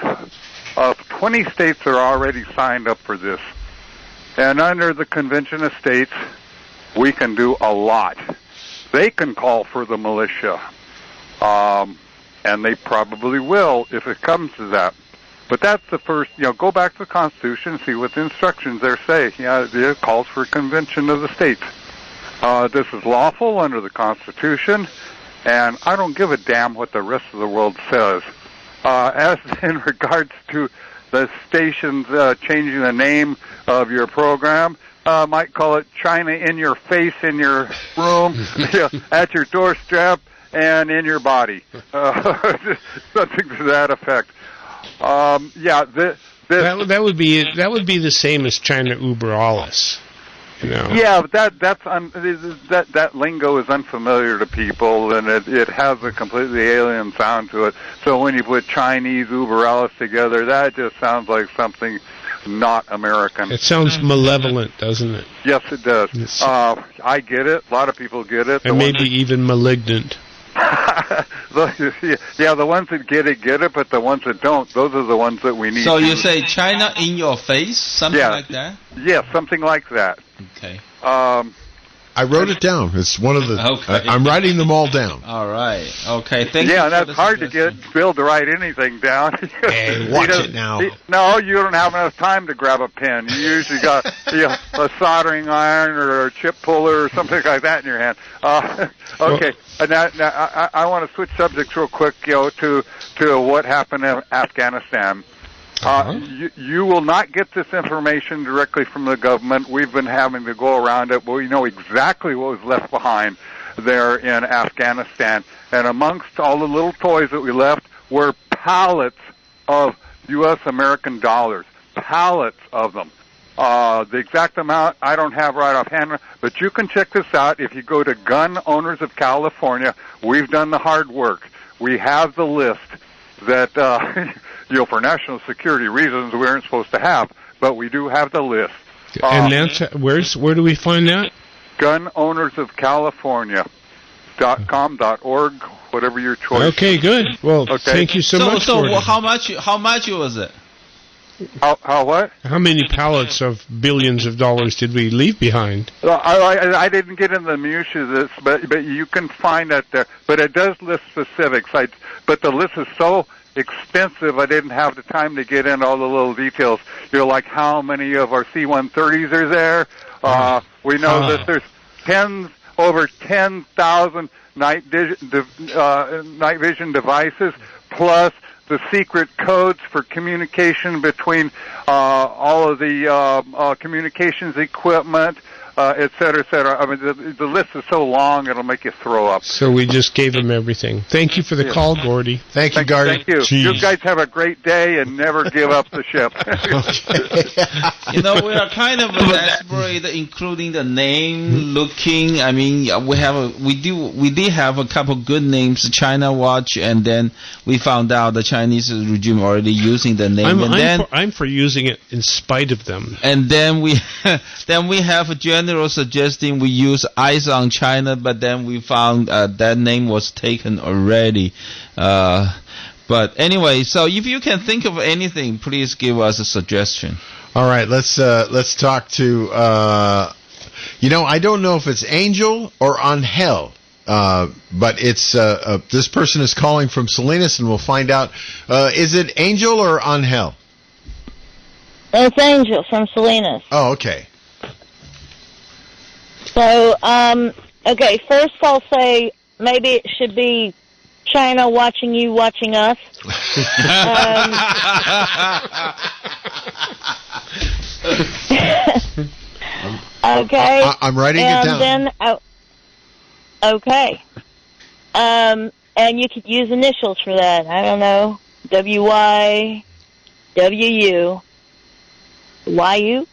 of 20 states that are already signed up for this. And under the convention of states, we can do a lot. They can call for the militia. And they probably will if it comes to that. But that's the first, go back to the Constitution and see what the instructions there say. It calls for a convention of the states. This is lawful under the Constitution, and I don't give a damn what the rest of the world says. As in regards to the stations changing the name of your program, might call it China in your face, in your room, at your doorstep, and in your body. Something to that effect. That would be the same as China über alles. Yeah, but that lingo is unfamiliar to people, and it has a completely alien sound to it. So when you put Chinese über alles together, that just sounds like something not American. It sounds malevolent, doesn't it? Yes, it does. I get it. A lot of people get it. And maybe even malignant. The ones that get it, but the ones that don't, those are the ones that we need. So you say China in your face, something like that? Yes, something like that. Okay. I wrote it down. It's one of the. Okay. I'm writing them all down. All right. Okay. Thank you. Yeah, and that's hard to get Bill to write anything down. Hey, watch it now. No, you don't have enough time to grab a pen. You usually got a soldering iron or a chip puller or something like that in your hand. Okay. Now I want to switch subjects real quick, to what happened in Afghanistan. You will not get this information directly from the government. We've been having to go around it, but we know exactly what was left behind. there in Afghanistan. And amongst all the little toys that we left were pallets of U.S. American dollars, pallets of them. The exact amount I don't have right offhand, but you can check this out if you go to Gun Owners of California. We've done the hard work. We have the list that, for national security reasons we aren't supposed to have, but we do have the list. And that's, where do we find that? GunOwnersOfCalifornia.com.org, whatever your choice. Okay, good. Well, thank you so much. So how much was it? How what? How many pallets of billions of dollars did we leave behind? I didn't get into the minutiae of this, but you can find that there. But it does list specifics. But the list is so extensive, I didn't have the time to get into all the little details. Like how many of our C-130s are there. We know that there's over 10,000 night vision devices, plus the secret codes for communication between all of the communications equipment, et cetera, et cetera. I mean, the list is so long it'll make you throw up. So we just gave him everything. Thank you for the call, Gordy. Thank you, Gordy. Thank you. Jeez. You guys have a great day and never give up the ship. We are kind of desperate, including the name, looking. I mean, we did have a couple good names, China Watch, and then we found out the Chinese regime already using the name. I'm for using it in spite of them. And then we have a general suggesting we use Eyes on China, but then we found that name was taken already. But anyway, so if you can think of anything, please give us a suggestion. All right, let's talk to. I don't know if it's Angel or Angel, but it's this person is calling from Salinas, and we'll find out. Is it Angel or Angel? It's Angel from Salinas. Oh, okay. So, okay, first I'll say maybe it should be China watching you, watching us. Okay. I'm writing it down. Okay. And you could use initials for that. I don't know. WY, WU, YU, woo.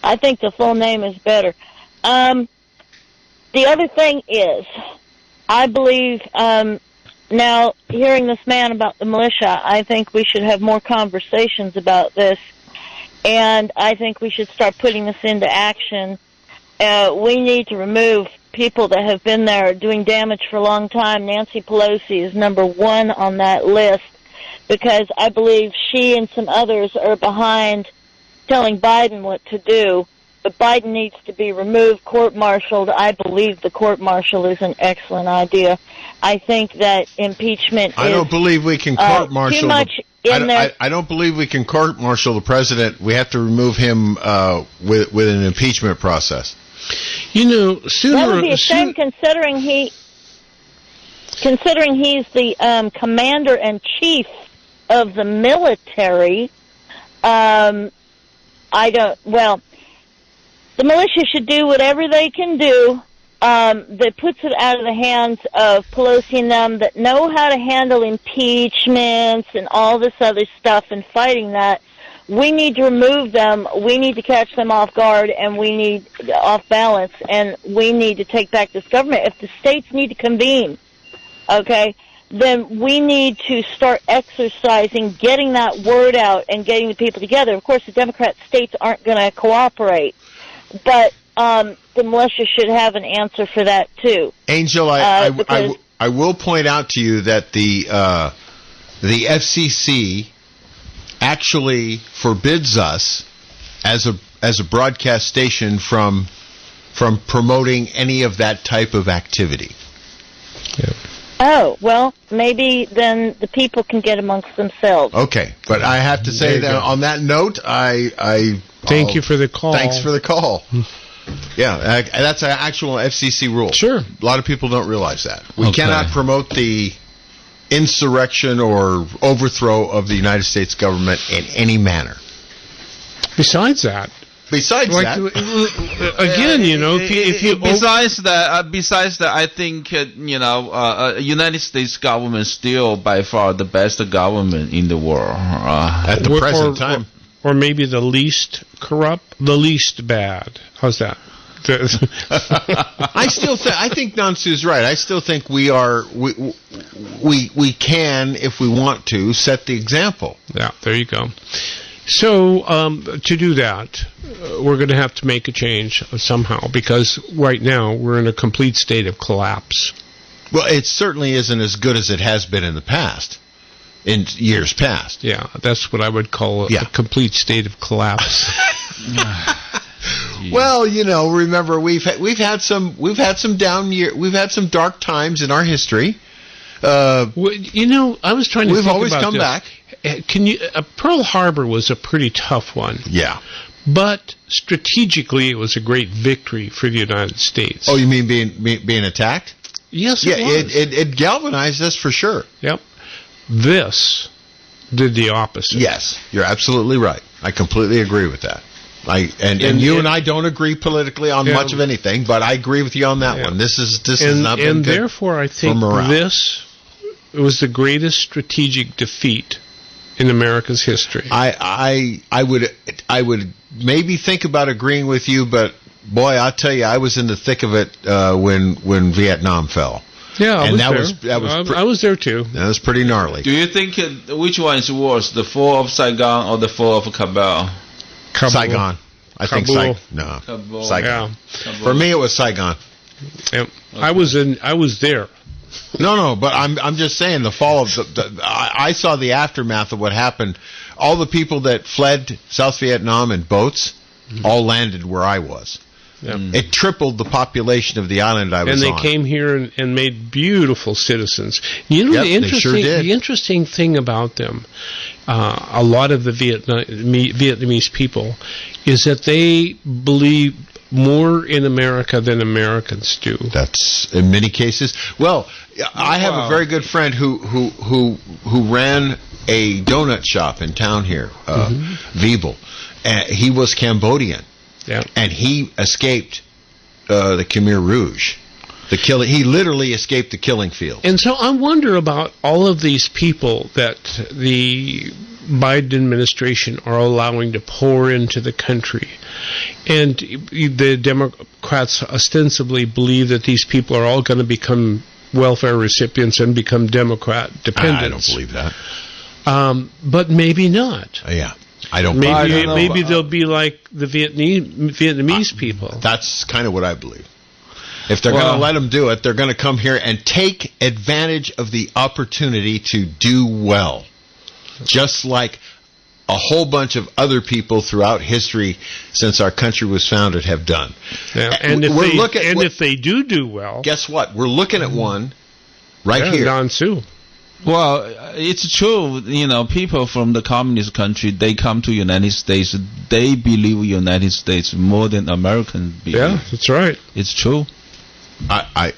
I think the full name is better. The other thing is, I believe, now hearing this man about the militia, I think we should have more conversations about this, and I think we should start putting this into action. We need to remove people that have been there doing damage for a long time. Nancy Pelosi is number one on that list, because I believe she and some others are behind telling Biden what to do, but Biden needs to be removed, court-martialed. I believe the court-martial is an excellent idea. I think that impeachment I don't believe we can court-martial too much I don't believe we can court-martial the president. We have to remove him with an impeachment process. That would be a shame, considering he's the commander-in-chief of the military. The militia should do whatever they can do that puts it out of the hands of Pelosi and them that know how to handle impeachments and all this other stuff and fighting that. We need to remove them. We need to catch them off guard, and we need off balance, and we need to take back this government. If the states need to convene, okay, then we need to start exercising, getting that word out, and getting the people together. Of course, the Democrat states aren't going to cooperate, but the militia should have an answer for that too. Angel, I will point out to you that the FCC actually forbids us as a broadcast station from promoting any of that type of activity. Yeah. Oh, well, maybe then the people can get amongst themselves. Okay, but I have to say that on that note, thank you for the call. Thanks for the call. Yeah, that's an actual FCC rule. Sure. A lot of people don't realize that. We cannot promote the insurrection or overthrow of the United States government in any manner. Besides that, Besides that, again, if you besides that, I think United States government still by far the best government in the world at the present time, or maybe the least corrupt, the least bad. How's that? I think Nansu's right. I still think we can, if we want to, set the example. Yeah, there you go. So to do that, we're going to have to make a change somehow, because right now we're in a complete state of collapse. Well, it certainly isn't as good as it has been in the past, in years past. Yeah, that's what I would call a complete state of collapse. Well, remember we've had some down year, we've had some dark times in our history. I was trying to. We've think always about come this. back. Pearl Harbor was a pretty tough one. Yeah. But strategically, it was a great victory for the United States. Oh, you mean being attacked? Yes, it galvanized us for sure. Yep. This did the opposite. Yes, you're absolutely right. I completely agree with that. You and I don't agree politically on much of anything, but I agree with you on that one. This has not been good. And therefore, I think this was the greatest strategic defeat in America's history. I would maybe think about agreeing with you, but boy, I'll tell you, I was in the thick of it when Vietnam fell. Yeah, I was there too. That was pretty gnarly. Do you think which one is worse, the fall of Saigon or the fall of Kabul? Saigon. I think Saigon. Yeah. For me, it was Saigon. Yep. I was there. No, but I'm just saying the fall of I saw the aftermath of what happened. All the people that fled South Vietnam in boats all landed where I was. Yep. It tripled the population of the island I was on. And they came here and made beautiful citizens. The interesting thing about them, a lot of the Vietnamese people, is that they believe more in America than Americans do. That's in many cases. Well, I have a very good friend who ran a donut shop in town here, Vallely. He was Cambodian. Yeah. And he escaped the Khmer Rouge. He literally escaped the killing field. And so I wonder about all of these people that the Biden administration are allowing to pour into the country. And the Democrats ostensibly believe that these people are all going to become welfare recipients and become Democrat dependents. I don't believe that. But maybe not. Yeah. I don't maybe they'll be like the Vietnamese people. That's kind of what I believe. If they're going to let them do it, they're going to come here and take advantage of the opportunity to do well. Just like a whole bunch of other people throughout history since our country was founded have done. Yeah, and if they do well, guess what? We're looking at one here. Don Sue. Well, it's true. People from the communist country, they come to United States. They believe United States more than Americans believe. Yeah, that's right. It's true. I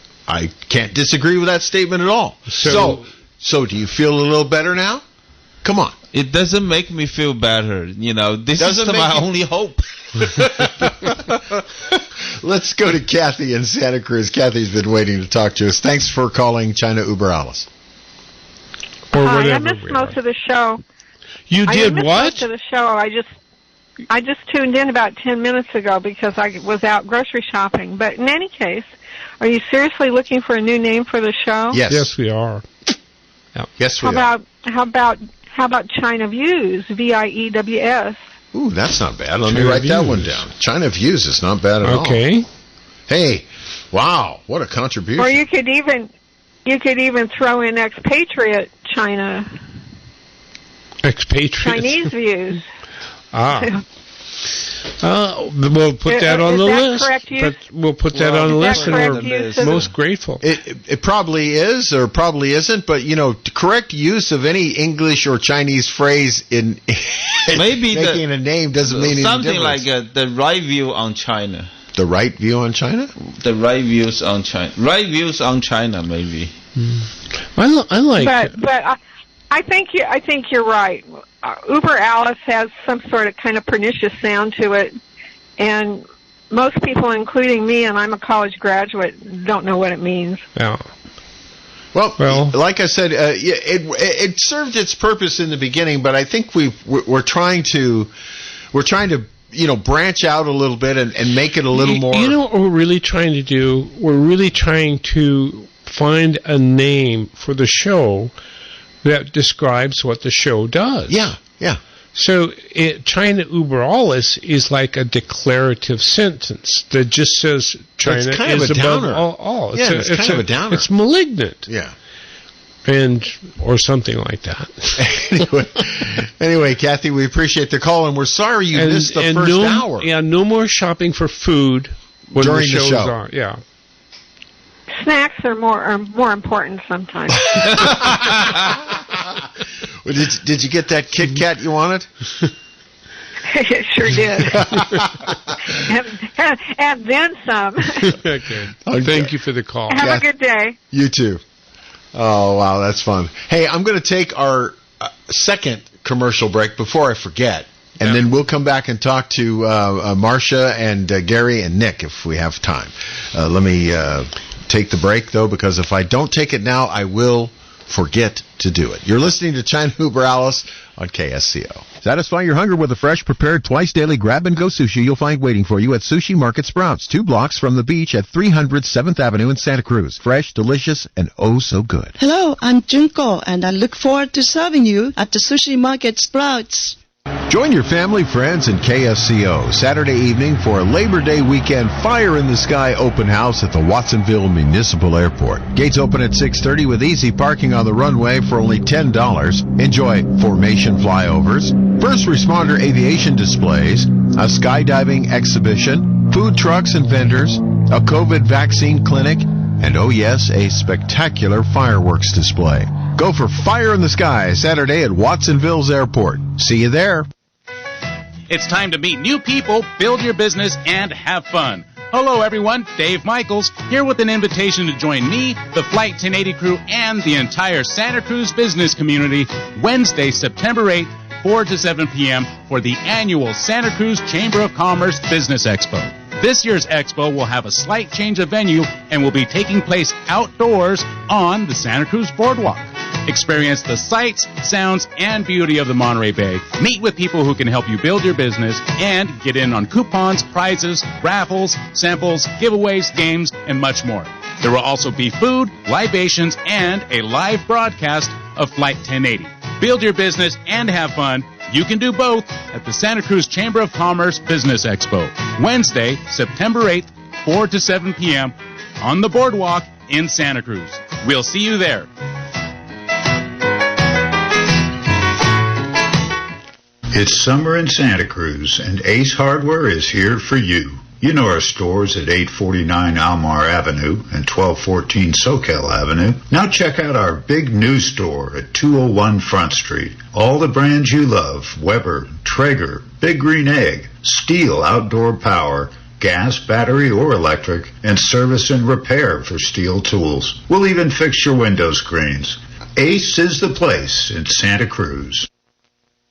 can't disagree with that statement at all. So do you feel a little better now? Come on. It doesn't make me feel better. This is my only hope. Let's go to Kathy in Santa Cruz. Kathy's been waiting to talk to us. Thanks for calling China Uber Alice. Hi, I missed most of the show. You did what? Most of the show. I just tuned in about 10 minutes ago because I was out grocery shopping. But in any case, are you seriously looking for a new name for the show? Yes, we are. Yeah. Yes, we are. How about China Views? VIEWS. Ooh, that's not bad. Let me write that one down. China Views is not bad at all. Okay. Hey, wow, what a contribution. Or you could even throw in expatriate China. Expatriate. Chinese Views. We'll put that on the list. Correct use? We'll put that on the list, and we're most grateful. It probably is, or probably isn't, but correct use of any English or Chinese phrase in maybe making a name doesn't mean something any difference. Like the right view on China. The right view on China? The right views on China. Right views on China, maybe. I like. But I think you're right. Uber Alice has some sort of kind of pernicious sound to it, And most people, including me, and I'm a college graduate, don't know what it means. Yeah. Well, like I said, it served its purpose in the beginning, but I think we're trying to branch out a little bit and make it a little more. You know what we're really trying to do? We're really trying to find a name for the show that describes what the show does. Yeah. So China über alles is like a declarative sentence that just says China is above all. It's kind of a downer. It's malignant. Yeah. Or something like that. Anyway, Kathy, we appreciate the call, and we're sorry you missed the first hour. Yeah, no more shopping for food during the shows show. are. Yeah. Snacks are more important sometimes. Did you get that Kit Kat you wanted? It sure did. and then some. Okay. Thank you for the call. Have a good day. You too. Oh, wow, that's fun. Hey, I'm going to take our second commercial break before I forget, and then we'll come back and talk to Marcia and Gary and Nick if we have time. Let me take the break, though, because if I don't take it now, I will forget to do it. You're listening to China Uber Alice on KSCO. Satisfy your hunger with a fresh, prepared, twice-daily grab-and-go sushi you'll find waiting for you at Sushi Market Sprouts, 2 blocks from the beach at 300 7th Avenue in Santa Cruz. Fresh, delicious, and oh so good. Hello, I'm Junko, and I look forward to serving you at the Sushi Market Sprouts. Join your family, friends, and KSCO Saturday evening for a Labor Day weekend Fire in the Sky open house at the Watsonville Municipal Airport. Gates open at 6:30 with easy parking on the runway for only $10. Enjoy formation flyovers, first responder aviation displays, a skydiving exhibition, food trucks and vendors, a COVID vaccine clinic, and oh yes, a spectacular fireworks display. Go for Fire in the Sky Saturday at Watsonville's Airport. See you there. It's time to meet new people, build your business, and have fun. Hello, everyone. Dave Michaels here with an invitation to join me, the Flight 1080 crew, and the entire Santa Cruz business community Wednesday, September 8th, 4 to 7 p.m. for the annual Santa Cruz Chamber of Commerce Business Expo. This year's expo will have a slight change of venue and will be taking place outdoors on the Santa Cruz Boardwalk. Experience the sights, sounds, and beauty of the Monterey Bay. Meet with people who can help you build your business and get in on coupons, prizes, raffles, samples, giveaways, games, and much more. There will also be food, libations, and a live broadcast of Flight 1080. Build your business and have fun. You can do both at the Santa Cruz Chamber of Commerce Business Expo. Wednesday, September 8th, 4 to 7 p.m. on the Boardwalk in Santa Cruz. We'll see you there. It's summer in Santa Cruz, and Ace Hardware is here for you. You know our stores at 849 Almar Avenue and 1214 Soquel Avenue. Now check out our big new store at 201 Front Street. All the brands you love, Weber, Traeger, Big Green Egg, Steel Outdoor Power, gas, battery, or electric, and service and repair for Steel tools. We'll even fix your window screens. Ace is the place in Santa Cruz.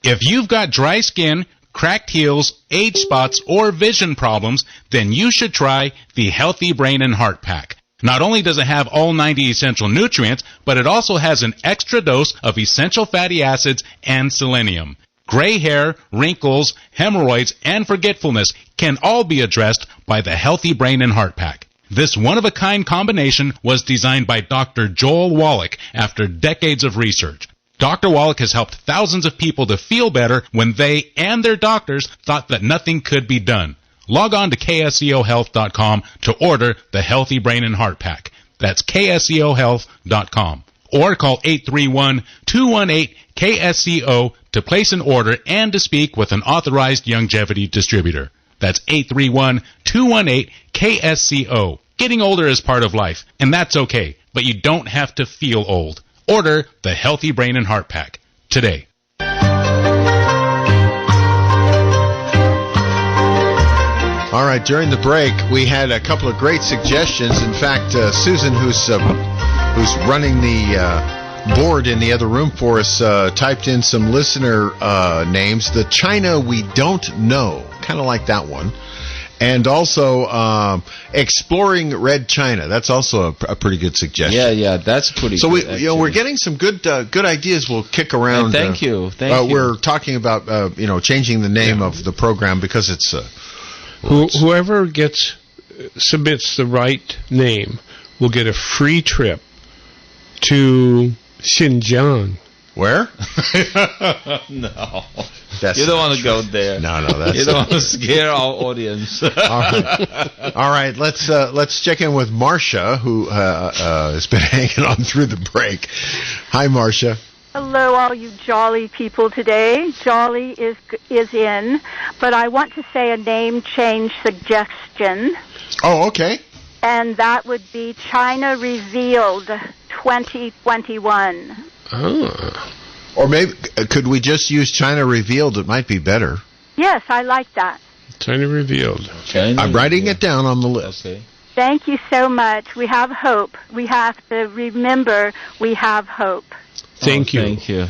If you've got dry skin, cracked heels, age spots, or vision problems, then you should try the Healthy Brain and Heart Pack. Not only does it have all 90 essential nutrients, but it also has an extra dose of essential fatty acids and selenium. Gray hair, wrinkles, hemorrhoids, and forgetfulness can all be addressed by the Healthy Brain and Heart Pack. This one-of-a-kind combination was designed by Dr. Joel Wallach after decades of research. Dr. Wallach has helped thousands of people to feel better when they and their doctors thought that nothing could be done. Log on to KSCOHealth.com to order the Healthy Brain and Heart Pack. That's KSCOHealth.com. Or call 831-218-KSCO to place an order and to speak with an authorized longevity distributor. That's 831-218-KSCO. Getting older is part of life, and that's okay, but you don't have to feel old. Order the Healthy Brain and Heart Pack today. All right, during the break, we had a couple of great suggestions. In fact, Susan, who's running the board in the other room for us, typed in some listener names. The China We Don't Know, kind of like that one. And also exploring Red China. That's also a pretty good suggestion. Yeah, that's pretty. So good, we're getting some good ideas. We'll kick around. Thank you. We're talking about changing the name of the program because it's whoever submits the right name will get a free trip to Xinjiang. Where? No. You don't want to go there. No, that's you don't want to scare our audience. All right. Let's check in with Marcia, who has been hanging on through the break. Hi, Marcia. Hello, all you jolly people today. Jolly is in, but I want to say a name change suggestion. Oh, okay. And that would be China Revealed 2021. Oh. Or maybe, could we just use China Revealed? It might be better. Yes, I like that. China Revealed. I'm writing it down on the list. Okay. Thank you so much. We have hope. We have to remember we have hope. Thank you. Thank you.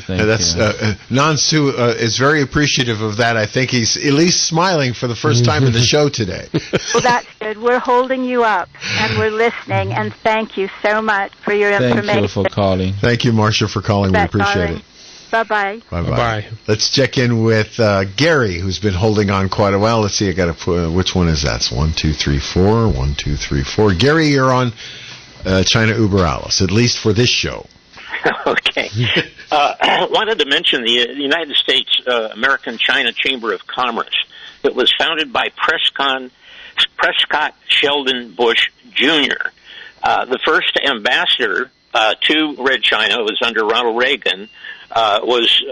Nansu is very appreciative of that. I think he's at least smiling for the first time in the show today. Well, that's good. We're holding you up, and we're listening, and thank you so much for your information. Thank you for calling. Thank you, Marcia, for calling. We appreciate it. Bye-bye. Bye-bye. Let's check in with Gary, who's been holding on quite a while. Let's see, I got to put, which one is that? It's 1, 2, 3, 4. 1, 2, 3, 4. Gary, you're on China Uber Alice, at least for this show. Okay. I wanted to mention the United States American-China Chamber of Commerce. It was founded by Prescott Sheldon Bush Jr. The first ambassador to Red China was under Ronald Reagan, was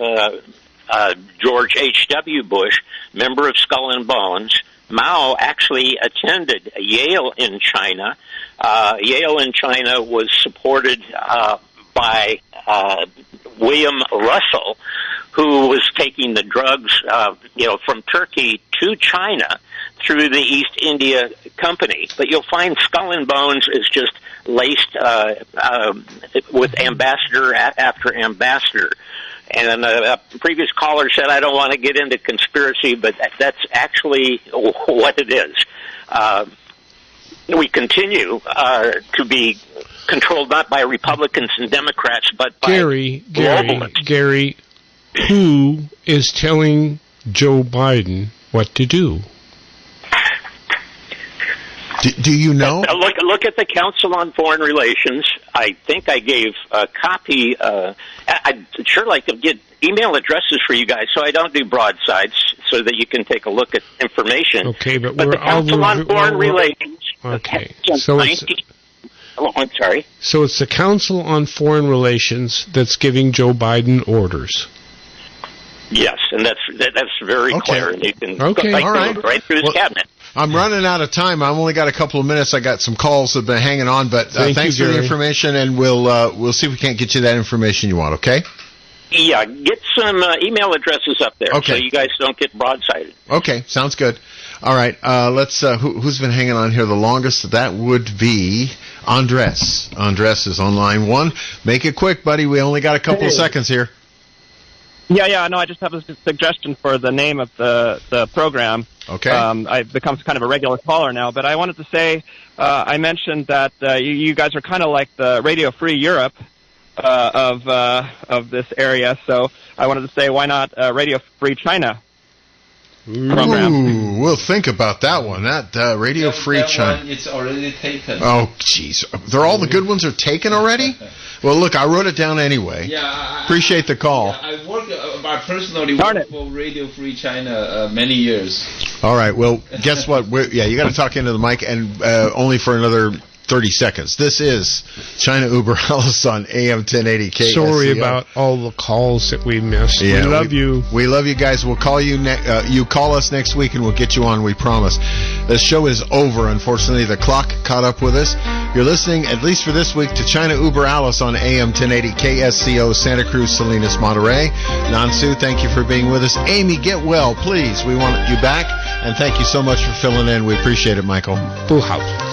George H.W. Bush, member of Skull and Bones. Mao actually attended Yale in China. Yale in China was supported by William Russell, who was taking the drugs, from Turkey to China through the East India Company. But you'll find Skull and Bones is just laced with ambassador after ambassador. And a previous caller said, I don't want to get into conspiracy, but that's actually what it is. We continue to be controlled not by Republicans and Democrats, but by globalists. Gary, who is telling Joe Biden what to do? Do you know? Look at the Council on Foreign Relations. I think I gave a copy. I'd sure like to get email addresses for you guys so I don't do broadsides so that you can take a look at information. Okay, but the Council on Foreign Relations. Okay. I'm sorry. So it's the Council on Foreign Relations that's giving Joe Biden orders. Yes, and that's very clear. And you can all right. Right through his cabinet. I'm running out of time. I've only got a couple of minutes. I got some calls that have been hanging on, but thanks for the information, and we'll see if we can't get you that information you want. Okay? Yeah, get some email addresses up there so you guys don't get broadsided. Okay, sounds good. All right, let's. Who's been hanging on here the longest? That would be Andres. Andres is on line 1. Make it quick, buddy. We only got a couple of seconds here. Yeah. No, I just have a suggestion for the name of the program. Okay. I've become kind of a regular caller now, but I wanted to say I mentioned that you guys are kind of like the Radio Free Europe of this area, so I wanted to say why not Radio Free China program? Ooh, we'll think about that one. That Radio Free China. One, it's already taken. Oh, jeez. All the good ones are taken already? Well, look, I wrote it down anyway. Yeah, appreciate the call. I personally worked for Radio Free China many years. All right. Well, guess what? You got to talk into the mic, and only for another 30 seconds. This is China Uber Alice on AM 1080 KSCO. Sorry about all the calls that we missed. Yeah, we love you. We love you guys. We'll call you. You call us next week, and we'll get you on. We promise. The show is over. Unfortunately, the clock caught up with us. You're listening, at least for this week, to China Uber Alice on AM 1080 KSCO Santa Cruz, Salinas, Monterey. Nansu, thank you for being with us. Amy, get well, please. We want you back, and thank you so much for filling in. We appreciate it, Michael. Full house.